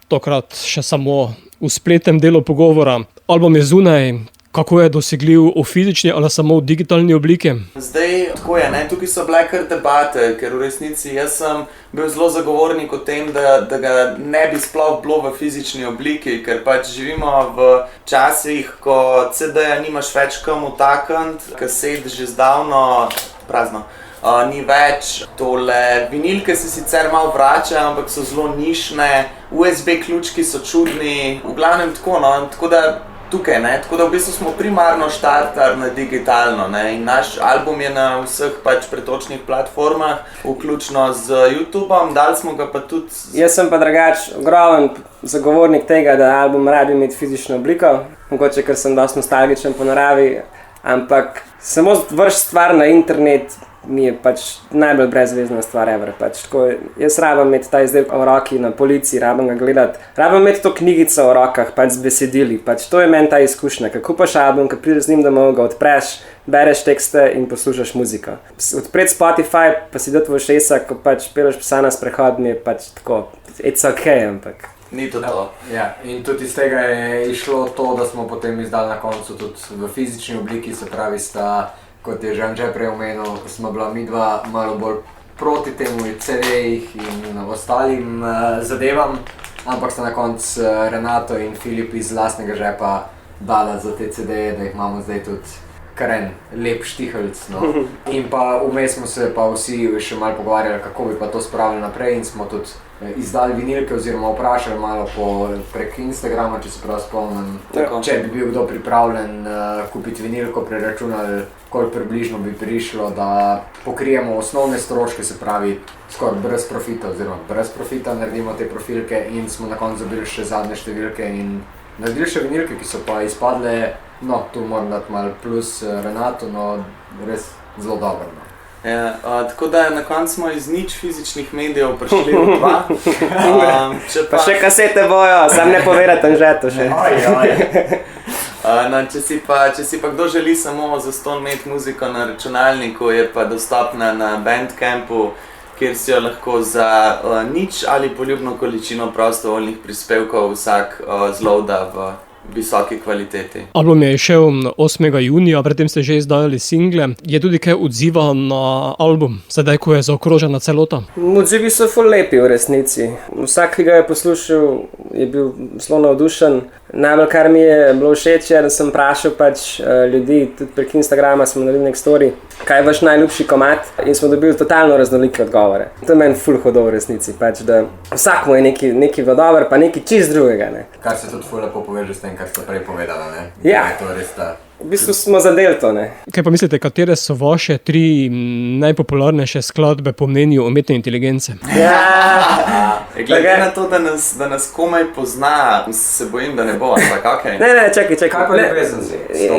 [SPEAKER 3] tokrat še samo v spletnem delu pogovora. Album je zunaj, kako je dosegljiv v fizični ali samo v digitalni obliki?
[SPEAKER 4] Zdaj, tako je, ne? Tukaj so bile kar debate, ker v resnici jaz sem bil zelo zagovornik o tem, da ga ne bi sploh bilo v fizični obliki, ker pač živimo v časih, ko CD-ja nimaš več kam vtakniti, kaset že zdavno prazno. Ni več tole, vinilke se sicer malo vračajo, ampak so zelo nišne, USB ključki so čudni, v glavnem tako, no, tako da tukaj, ne? Tako da v bistvu smo primarno štartali na digitalno, ne? In naš album je na vseh pač pretočnih platformah, vključno z YouTubeom, dali smo ga pa tudi...
[SPEAKER 1] Jaz sem pa drugač ogromen zagovornik tega, da album rabi imeti fizično obliko, mogoče ker sem dosti nostalgičen po naravi, ampak samo vrš stvar na internet mi je pač najbolj brezvezna stvar ever. Pač tako, jaz rabim imeti ta izdelek v roki na policiji, rabim ga gledati, rabim imeti to knjigico v rokah, pač z besedili, pač to je meni ta izkušnja, ko kupaš album, ko prideš z njim domov, ga odpreš, bereš tekste in poslušaš muziko. Odpreti Spotify, pa si dati v ušesa, ko pač peleš psa na sprehod, mi je pač tako, it's okay, ampak...
[SPEAKER 4] Ni to to.
[SPEAKER 5] Ja, in tudi iz tega je išlo to, da smo potem izdali na koncu tudi v fizični obliki, se pravi sta, kot je Žan že prej omenil, smo bila midva malo bolj proti temu CD-jih in ostalim zadevam, ampak sta na koncu Renato in Filip iz lastnega žepa dala za te CD-je, da jih imamo zdaj tudi kar en lep štihelc, no. In pa vmes smo se pa vsi še malo pogovarjali, kako bi pa to spravili naprej in smo tudi izdali vinilke oziroma vprašali malo prek Instagrama, če se prav spomnim, če bi bil kdo pripravljen kupiti vinilko, preračunali, koliko približno bi prišlo, da pokrijemo osnovne stroške, se pravi skoraj brez profita oziroma brez profita naredimo te profilke in smo na koncu dobili še zadnje številke in naredili še vinilke, ki so pa izpadle, no, tu moram dati malo plus Renato, no, res zelo dobro, no.
[SPEAKER 4] Ja, tako da na koncu smo iz nič fizičnih medijev prišli v 2.
[SPEAKER 1] Pa še kasete bojo, sam ne povedati Anžetu še.
[SPEAKER 4] No, če si pa kdo želi samo zastonj imeti muziko na računalniku, je pa dostopna na Bandcampu, kjer si jo lahko za nič ali poljubno količino prostovoljnih prispevkov vsak zloada v visoki kvaliteti.
[SPEAKER 3] Album je išel 8. junija, predtem ste že izdajali single. Je tudi kaj odziva na album, sedaj ko je zaokrožena celota?
[SPEAKER 1] Odzivi so ful lepi v resnici. Vsak, ki ga je poslušal, je bil zelo navdušen. Najbolj, kar mi je bilo všeč, je, da sem vprašal pač ljudi, tudi prek Instagrama smo naredili nek story, kaj je vaš najljubši komad in smo dobili totalno raznolike odgovore. To je meni ful hudo v resnici, pač, da vsak mu je neki dobro, pa neki čist drugega, ne.
[SPEAKER 5] Kar se tudi ful lepo poveže s tem, kar ste prej povedala, ne?
[SPEAKER 1] Ja.
[SPEAKER 5] To je res ta...
[SPEAKER 1] V bistvu smo zadeli to, ne.
[SPEAKER 3] Kaj pa mislite, katere so vaše 3 najpopularnejše skladbe po mnenju umetne inteligence?
[SPEAKER 1] Ja.
[SPEAKER 4] Glede na to, da nas komaj pozna, se bojim, da ne bo, ampak okej.
[SPEAKER 1] Ne, čakaj.
[SPEAKER 5] Kaj pa ljubezen?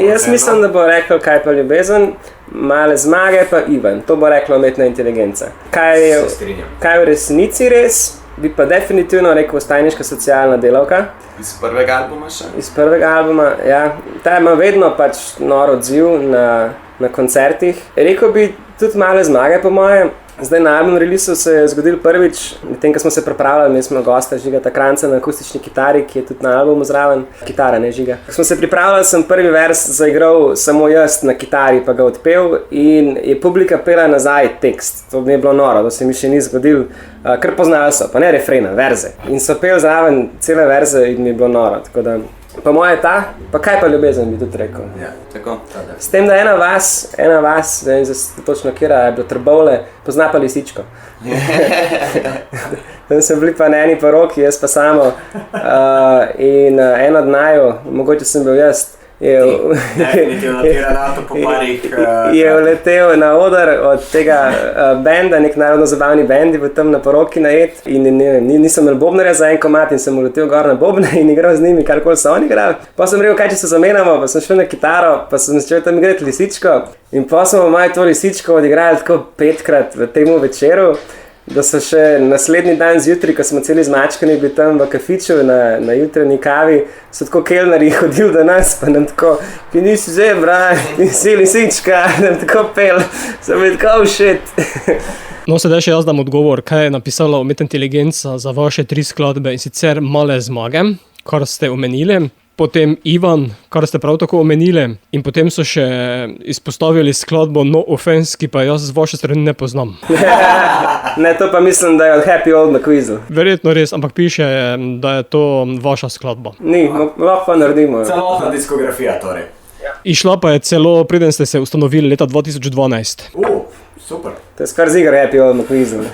[SPEAKER 1] Jaz mislim, da bo rekel, kaj pa ljubezen, Male zmage pa Ivan. To bo rekla umetna inteligenca.
[SPEAKER 5] Se strinjam.
[SPEAKER 1] Kaj v resnici res? Bi pa definitivno rekel Vstajniška socialna delavka.
[SPEAKER 4] Iz prvega albuma še?
[SPEAKER 1] Iz prvega albuma, ja. Ta ima vedno pač nor odziv na koncertih. Rekel bi tudi Male zmage po moje. Zdaj na album releasu se je zgodil prvič, medtem ko smo se pripravljali, imeli smo gosta Žigata Kranjca na akustični kitari, ki je tudi na albumu zraven. Kitara, ne Žiga. Ko smo se pripravljali, sem prvi vers zaigral samo jaz na kitari, pa ga odpel in je publika pela nazaj tekst. To mi je bilo noro, to se mi še ni zgodil. Kar poznali so, pa ne refrena, verze. In so pel zraven cele verze in mi je bilo noro, tako da... Pa moja je ta, pa kaj pa ljubezen bi tudi rekel.
[SPEAKER 5] Ja,
[SPEAKER 4] tako.
[SPEAKER 1] S tem, da ena vas, ne vem točno kjera, je bilo Trbovlje, pozna pa Lisičko. Tam sem bili pa na eni poroki, jaz pa samo. In en od naju, mogoče sem bil jaz, je uletel na oder od tega benda, nek narodno zabavni bend je bil tam na poroki najet in nisem imel bobnarja za en komad in sem uletel gor na bobne in igral z njimi, karkoli so oni igrali. Pa sem rekel, kaj če se zamenjamo, pa sem šel na kitaro, pa sem začel tam igrati Lisičko in pa smo maj to Lisičko odigrali tako 5-krat v temu večeru, da so še naslednji dan zjutraj, ko smo celi zmačkani bili tam v kafiču na jutranji kavi, so tako kelnari hodili do nas, pa nam tako, ki nisi zebra, nisi Lisička, nam tako pel, sem bil tako shit.
[SPEAKER 3] No, sedaj še jaz dam odgovor, kaj je napisala umetna inteligenca za vaše 3 skladbe in sicer Male zmage, kar ste omenili. Potem Ivan, kar ste prav tako omenili, in potem so še izpostavili skladbo No Offense, ki pa jaz z vaše strani ne poznam.
[SPEAKER 1] Ne, to pa mislim, da je od Happy Old McQuizzle.
[SPEAKER 3] Verjetno res, ampak piše, da je to vaša skladba.
[SPEAKER 1] Ni, lahko pa naredimo.
[SPEAKER 5] Celotna diskografija torej.
[SPEAKER 3] Išla pa je celo, preden ste se ustanovili leta 2012.
[SPEAKER 5] Super.
[SPEAKER 1] To je skar zigar Happy Old McQuizzle.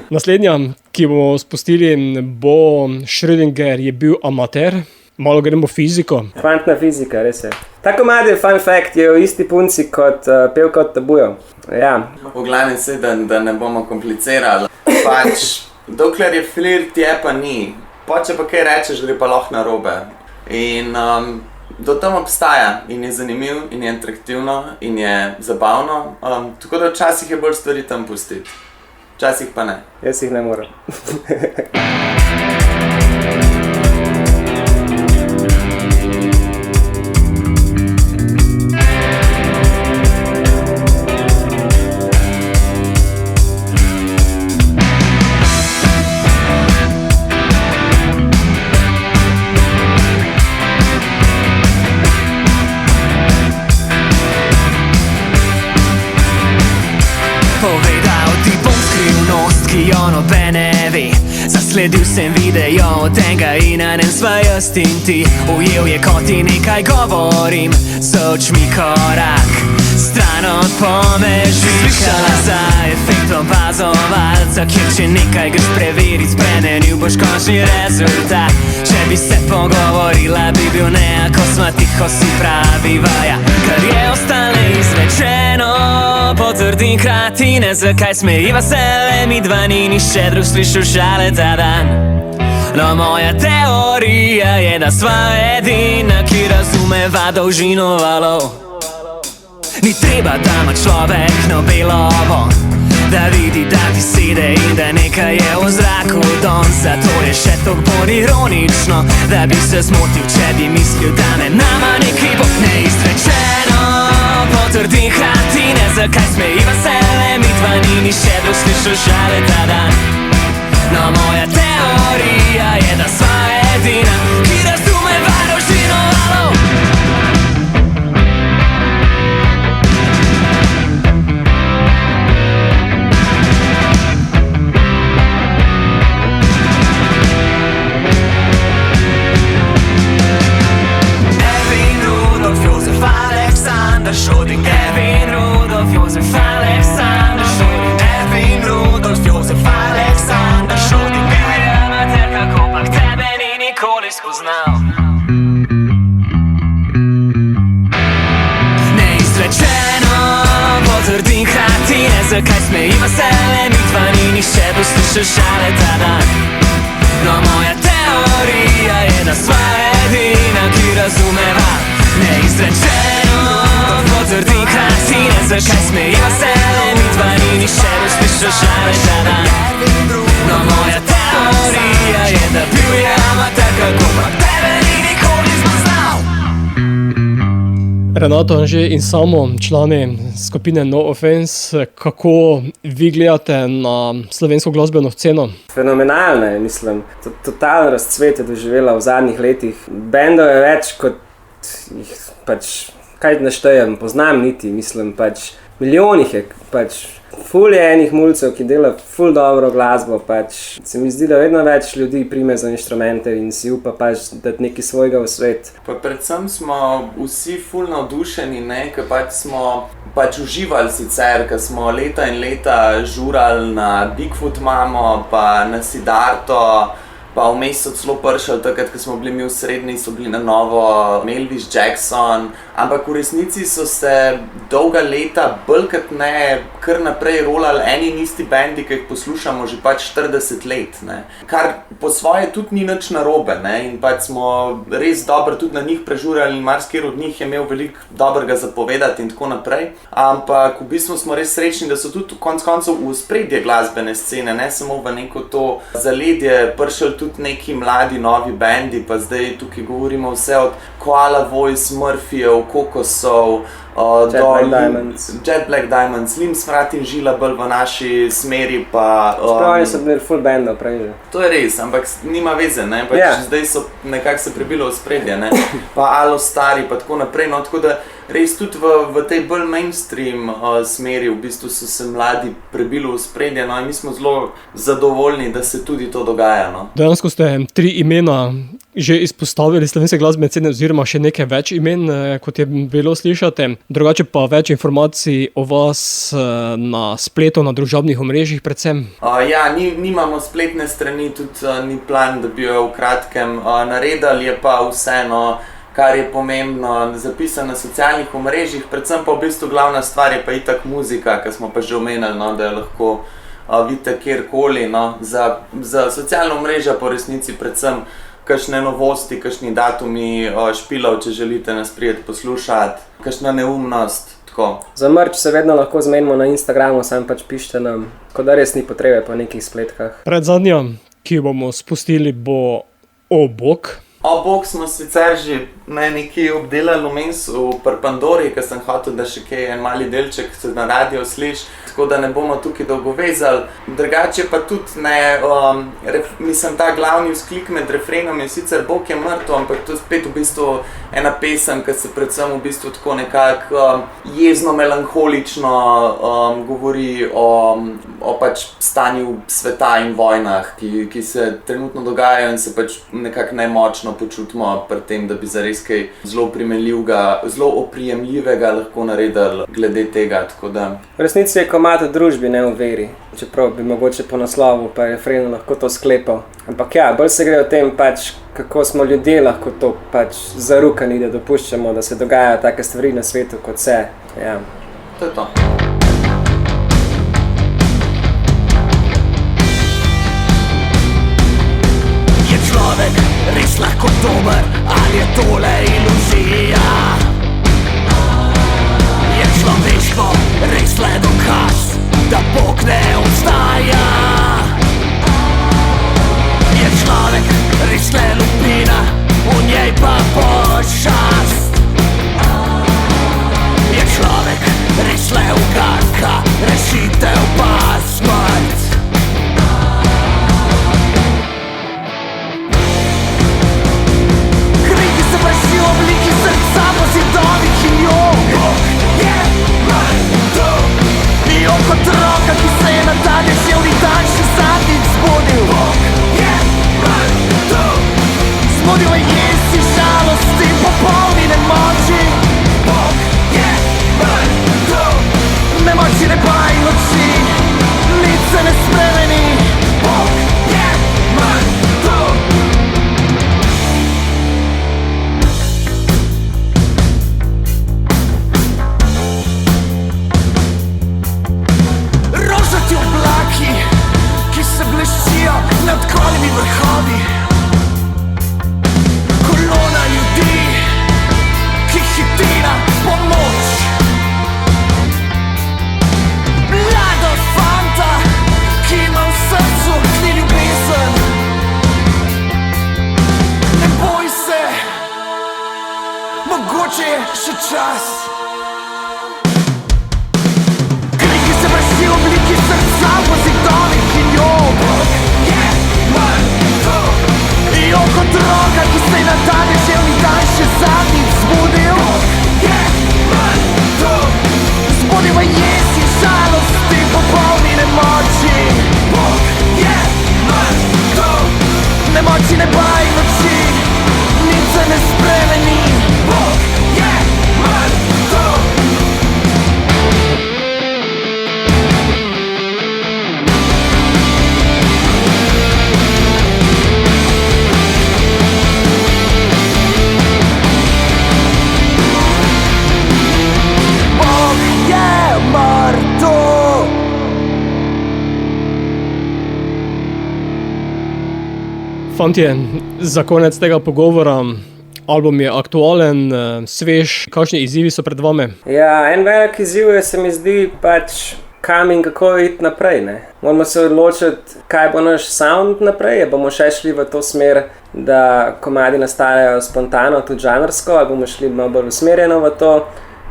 [SPEAKER 3] Naslednja, ki bomo spustili, bo Schrödinger je bil amater. Malo gremo fiziko.
[SPEAKER 1] Kvantna fizika, res je. Ta komad je, fun fact, je v isti punci kot pevka od Tabujev. Ja.
[SPEAKER 4] V glavnem se, da ne bomo komplicirali. Pač, dokler je flirt, je pa ni. Če pa kaj rečeš, gre pa lahko narobe. In do tam obstaja in je zanimiv in je atraktivno in je zabavno. Tako da včasih je bolj stvari tam pustiti. Včasih pa ne.
[SPEAKER 1] Jaz jih ne morem.
[SPEAKER 6] Povedal ti bom skrivnost, ki jo noben ne ve. Zasledil sem video od tega in na njem sva jaz in ti. Ujel je, ko ti nekaj govorim, z očmi korak stran od pomežika. Slišala za efekt opazovalca, kjer če nekaj greš preverit, spremenil boš končni rezultat. Če bi se pogovorila, bi bil nejako sva tiho, si praviva, ja. Kar je ostale izrečeno, potrdim hkrati ne, zakaj smejiva se le mi dva, ni nišče drug slišal šale ta dan. No, moja teorija je, da sva edina, ki razumeva dolžino valov. Ni treba, da ima človek Nobelovo, da vidi, da ti sede in da nekaj je v zraku don. Zato je še toliko bolj ironično, da bi se zmotil, če bi mislil, da me nama nekaj bo neizrečeno. Potrdim hkrati ne, zakaj smejiva se le mi dva, ni nišče drug slišal šale ta dan. No, moja teorija je, da sva edina, ki razumeva dolžino valov. Schrödinger, Erwin Rudolf Josef Alexander Schrödinger, Erwin Rudolf Josef Alexander Schrödinger. Amater, kako pa k tebe ni nikoli spoznal. Neizrečeno, potrdim hkrati ne, zakaj smejiva se le mi dva, ni nišče poslušal šale ta dan. No, moja teorija je, da sva edina, ki razumeva. Neizrečeno, potrdim hkrati ne, zakaj smejiva se le mi dva, ni nišče poslušal šale ta dan. No, moja teorija je, da bil je amater, kako pa tebe ni nikoli spoznal.
[SPEAKER 3] Renato, Anže in Samo, člani skupine No Offense, kako vi gledate na slovensko glasbeno sceno?
[SPEAKER 1] Fenomenalno je, mislim. Totalno razcvet je doživela v zadnjih letih. Bendov je več kot jih pač, kaj naštejem, poznam niti, mislim, pač milijonih je, pač ful je enih mulcev, ki dela ful dobro glasbo, pač se mi zdi, da vedno več ljudi prime za inštrumente in si upa pač dati nekaj svojega v svet.
[SPEAKER 4] Pa predvsem smo vsi ful navdušeni, ne, ker pač smo pač uživali sicer, ker smo leta in leta žurali na Bigfoot mamo, pa na Siddharto, pa vmes so celo prišli takrat, ko smo bili mi v srednji, so bili na novo Elvis Jackson, ampak v resnici so se dolga leta bolj kot ne kar naprej rolali eni in isti bendi, ki jih poslušamo že pač 40 let, ne. Kar po svoje tudi ni nič narobe, ne, in pač smo res dobro tudi na njih prežurali in marsikateri od njih je imel veliko dobrega zapovedati in tako naprej, ampak v bistvu smo res srečni, da so tudi konec koncev v ospredje glasbene scene, ne samo v neko to zaledje prišli tudi neki mladi novi bendi, pa zdaj tukaj govorimo vse od Koala Voice, Murphyjev, Kokosov, Jet Black Diamonds, Slim Smrad in Žila bolj v naši smeri, pa...
[SPEAKER 1] Čeprav so bili full bandov prej že.
[SPEAKER 4] To je res, ampak nima veze, ne, pač
[SPEAKER 1] Yeah.
[SPEAKER 4] Zdaj so nekako se prebilo v spredje, ne, pa Alo Stari, pa tako naprej, no, tako da res tudi v tej bolj mainstream smeri v bistvu so se mladi prebilo v spredje, no, in mi smo zelo zadovoljni, da se tudi to dogaja, no.
[SPEAKER 3] Dejansko ste tri imena že izpostavili slovenske glasbene scene oziroma še nekaj več imen, kot je bilo slišati. Drugače pa več informacij o vas na spletu, na družabnih omrežjih predvsem.
[SPEAKER 4] Ja, nimamo spletne strani, tudi ni plan, da bi jo v kratkem naredili, je pa vseeno, kar je pomembno, zapisano na socialnih omrežjih, predvsem pa v bistvu glavna stvar je pa itak muzika, ki smo pa že omenili, no, da jo lahko vidite kjerkoli, no. Za socialno omrežja po resnici predvsem kakšne novosti, kakšni datumi špilov, če želite nas prijeti poslušati, kakšna neumnost, tako.
[SPEAKER 1] Za merch se vedno lahko zmenimo na Instagramu, sam pač pišite nam, ko da res ni potrebe po nekih spletkah.
[SPEAKER 3] Predzadnja, ki jo bomo spustili, bo O bog.
[SPEAKER 4] O bog smo sicer že nekaj obdelali vmes v Pandori, ker sem hotel, da še kaj en mali delček se na radio sliši, tako da ne bomo tukaj dolgo vezali. Drugače pa tudi ne, mislim, ta glavni vzklik med refrenom je sicer Bog je mrtev, ampak to je spet v bistvu ena pesem, ki se predvsem v bistvu tako nekako jezno, melanholično govori o pač stanju sveta in vojnah, ki se trenutno dogajajo in se pač nekako nemočno počutimo pri tem, da bi zares kaj zelo oprijemljivega lahko naredili glede tega, tako da.
[SPEAKER 1] V resnici je komad v družbi, ne v veri, čeprav bi mogoče po naslovu pa refrenu lahko to sklepal. Ampak ja, bolj se gre o tem pač, kako smo ljudje lahko to pač zarukani, da dopuščamo, da se dogajajo take stvari na svetu kot se, ja.
[SPEAKER 4] To je to.
[SPEAKER 2] Je človek res lahko dober, ali je tole iluzija? Je človeštvo res le dokaz, da Bog ne obstaja? Je človek res le lupina, v njej pa pošast? Je človek res le uganka, rešitev pa smrt? Kriki se vrši v obliki srca po zidovih in Bog je mrtev. Kot otroka, ki se je na dan deževni dan še zadnjič zbudil. Bog je mrtev. Zbudil je jezi, žalosti, popolni nemoči. Bog je mrtev. Nemoči neba in oči, nič se ne spremeni. Bog je mrtev. Rožati oblaki, ki se bleščijo nad golimi vrhovi. Kolona ljudi, ki hiti na pomoč. Mlada fanta, ki ima v srcu ni ljubezen. Ne boj se, mogoče je še čas. V obliki srca po zidovih in Bog je mrtev. Kot otroka, ki se je na ta deževni dan še zadnjič zbudil. Bog je mrtev. Zbudil je jezi, žalosti, popolni nemoči. Bog je mrtev. Nemoči neba in oči, nič se ne spremeni. Bog je mrtev.
[SPEAKER 3] Fantje, za konec tega pogovora, album je aktualen, svež, kakšni izzivi so pred vami?
[SPEAKER 1] Ja, en velik izziv je, se mi zdi, pač kam in kako iti naprej, ne. Moramo se odločiti, kaj bo naš sound naprej, bomo še šli v to smer, da komadi nastajajo spontano, tudi žanrsko, ali bomo šli malo bolj usmerjeno v to.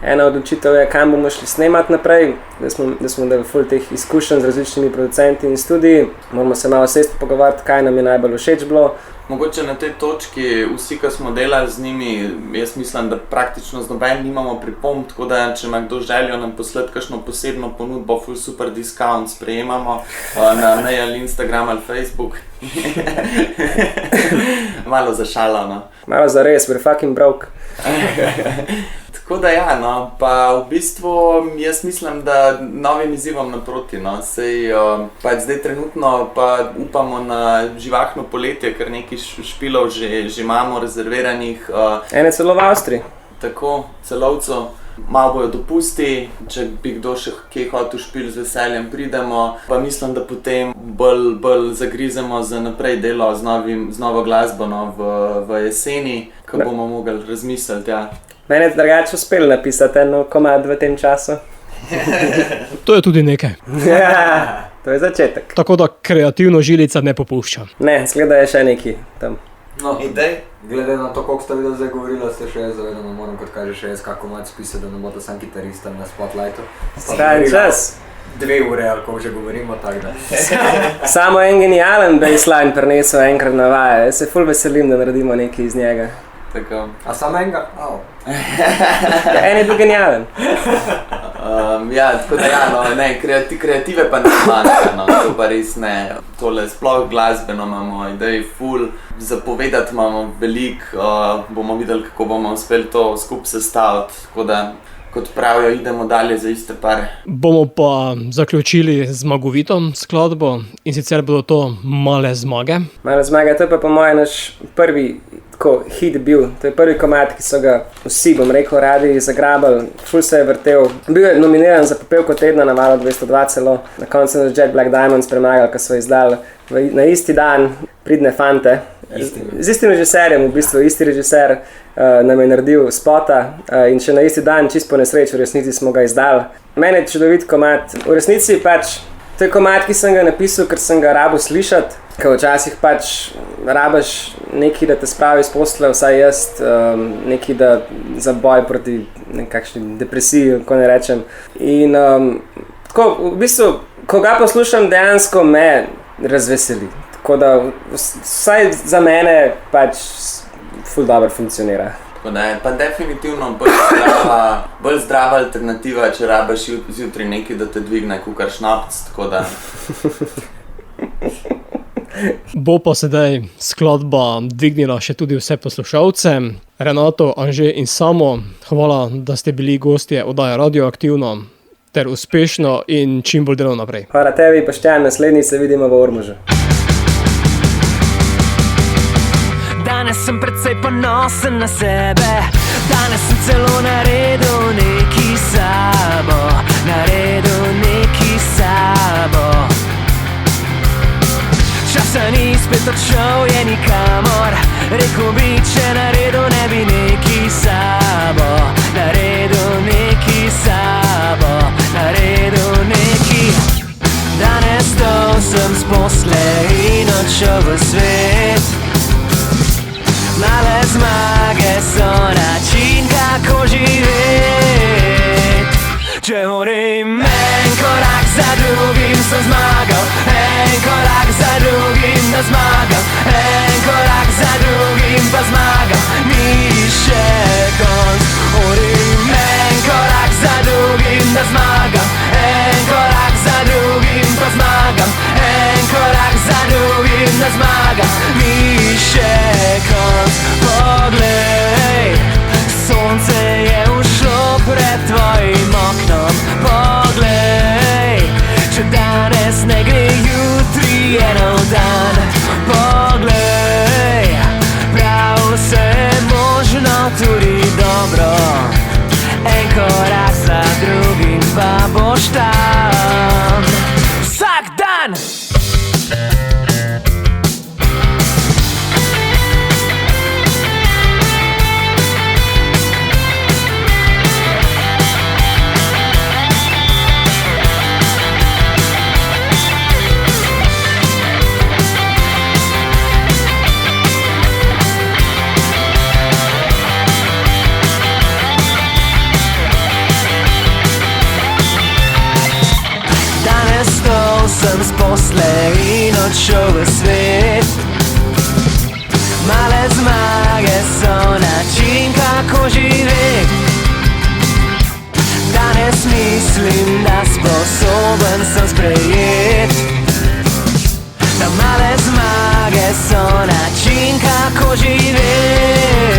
[SPEAKER 1] Ena odločitev je, kam bomo šli snemati naprej, da smo dali ful teh izkušenj z različnimi producenti in studiji. Moramo se malo sesti pogovarjati, kaj nam je najbolj všeč bilo.
[SPEAKER 4] Mogoče na tej točki, vsi, ki smo delali z njimi, jaz mislim, da praktično z nobenim nimamo pripomb, tako da če ima kdo željo nam poslati kakšno posebno ponudbo, full super discount sprejemamo na mail, Instagram ali Facebook. Malo za šalo, no.
[SPEAKER 1] Malo za res, we're fucking broke.
[SPEAKER 4] Tako da ja, no, pa v bistvu jaz mislim, da novim izzivom naproti, no, sej pač zdaj trenutno pa upamo na živahno poletje, ker nekaj špilov že imamo rezerviranih.
[SPEAKER 1] Ene celo v Avstriji.
[SPEAKER 4] Tako, celovcev. Malo bojo dopusti, če bi kdo še kje hotel špil, z veseljem pridemo, pa mislim, da potem bolj zagrizemo za naprej delo z novo glasbo, no, v jeseni, ko bomo mogli razmisliti, ja.
[SPEAKER 1] Mene je drugače uspelo napisati eno komad v tem času.
[SPEAKER 3] To je tudi nekaj.
[SPEAKER 1] Ja, to je začetek.
[SPEAKER 3] Tako da kreativno žilica ne popušča.
[SPEAKER 1] Ne, zgleda je še neki tam.
[SPEAKER 5] No,
[SPEAKER 4] Idej?
[SPEAKER 5] glede na to, koliko ste videli zdaj govorila, ste še jaz zavedano, moram kot kaže še jaz kako komad spisati, da ne bo to sam kitarista na spotlightu.
[SPEAKER 1] Skrajen čas.
[SPEAKER 5] 2 ure, ali ko že govorimo, tako da.
[SPEAKER 1] Samo en genijalen baseline prinesel enkrat na vaje. Jaz se ful veselim, da naredimo nekaj iz njega.
[SPEAKER 4] Tako.
[SPEAKER 5] A samo enega? Au.
[SPEAKER 1] Ja, en je bil genijalen.
[SPEAKER 4] Ja, tako da ja, no, ne, kreative pa ne manjka, no, to pa res ne. Tole sploh glasbeno imamo idej ful, zapovedati imamo veliko, bomo videli, kako bomo uspeli to skupaj sestaviti, tako da, kot pravijo, idemo dalje za iste pare.
[SPEAKER 3] Bomo pa zaključili zmagovito skladbo in sicer bodo to Male zmage.
[SPEAKER 1] Male zmage, to je pa po mojem naš prvi hit bil. To je prvi komad, ki so ga vsi, bom rekel, radi zagrabali. Ful se je vrtel. Bil je nominiran za Popevko tedna na Valu 202 celo. Na koncu nas Jet Black Diamonds premagali, ko so izdali na isti dan Pridne fante. Z istim režiserjem, v bistvu isti režiser nam je naredil spota in še na isti dan, čisto po nesreči, v resnici smo ga izdali. Mene je čudovit komad. V resnici pač, to je komad, ki sem ga napisal, ker sem ga rabil slišati. Ker včasih pač rabiš nekaj, da te spravi iz postelje, vsaj jaz, nekaj za boj proti nekakšni depresiji, ko ne rečem. In tako, v bistvu, ko ga poslušam, dejansko me razveseli. Tako da vsaj za mene pač ful dobro funkcionira.
[SPEAKER 4] Tako da je pa definitivno bolj zdrava alternativa, če rabiš zjutraj nekaj, da te dvigne kakor šnapc, tako da...
[SPEAKER 3] Bo pa sedaj skladba dvignila še tudi vse poslušalce. Renato, Anže in Samo, hvala, da ste bili gostje oddaje Radioaktivno ter uspešno in čim bolj delno naprej.
[SPEAKER 1] Hvala tebi, Boštjan, naslednji se vidimo v Ormožu.
[SPEAKER 6] Danes sem precej ponosen na sebe, danes sem celo naredil neki sabo, Časa ni spet odšel, je nikamor, rekel bi, če naredil ne bi neki sabo, Danes to sem z posle in odšel v svet. Male zmage so način, kako živeti. Če hodim en korak za drugim, sem zmagal. En korak za drugim, da zmagam. En korak za drugim, pa zmagam. Ni še konc. Hodim en korak za drugim, da zmagam. En korak za drugim, pa zmagam. En korak za drugim, da zmagam. Ni še konc. Poglej, sonce je ušlo pred tvojim oknom. Poglej, če danes ne gre, jutri je nov dan. Poglej. poslej in odšel v svet. Male zmage so način, kako živeti. Danes mislim, da sposoben sem sprejeti, da male zmage so način, kako živeti.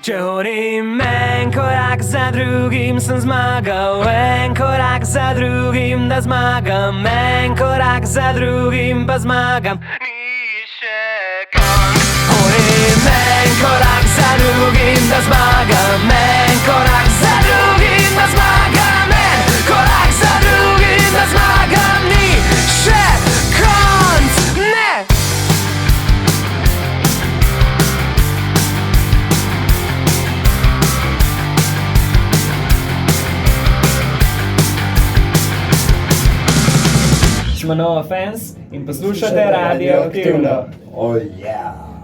[SPEAKER 6] Če hodim en korak za drugim, sem zmagal. En korak za drugim, da zmagam. En korak za drugim, pa zmagam. Ni še konc. Hodim en korak za drugim, da zmagam. En korak za drugim, da zmagam. En korak za drugim, da zmagam. Ni še konc. Ne!
[SPEAKER 7] Smo Nova Fans in poslušate Radio Aktivno.
[SPEAKER 5] Oh yeah!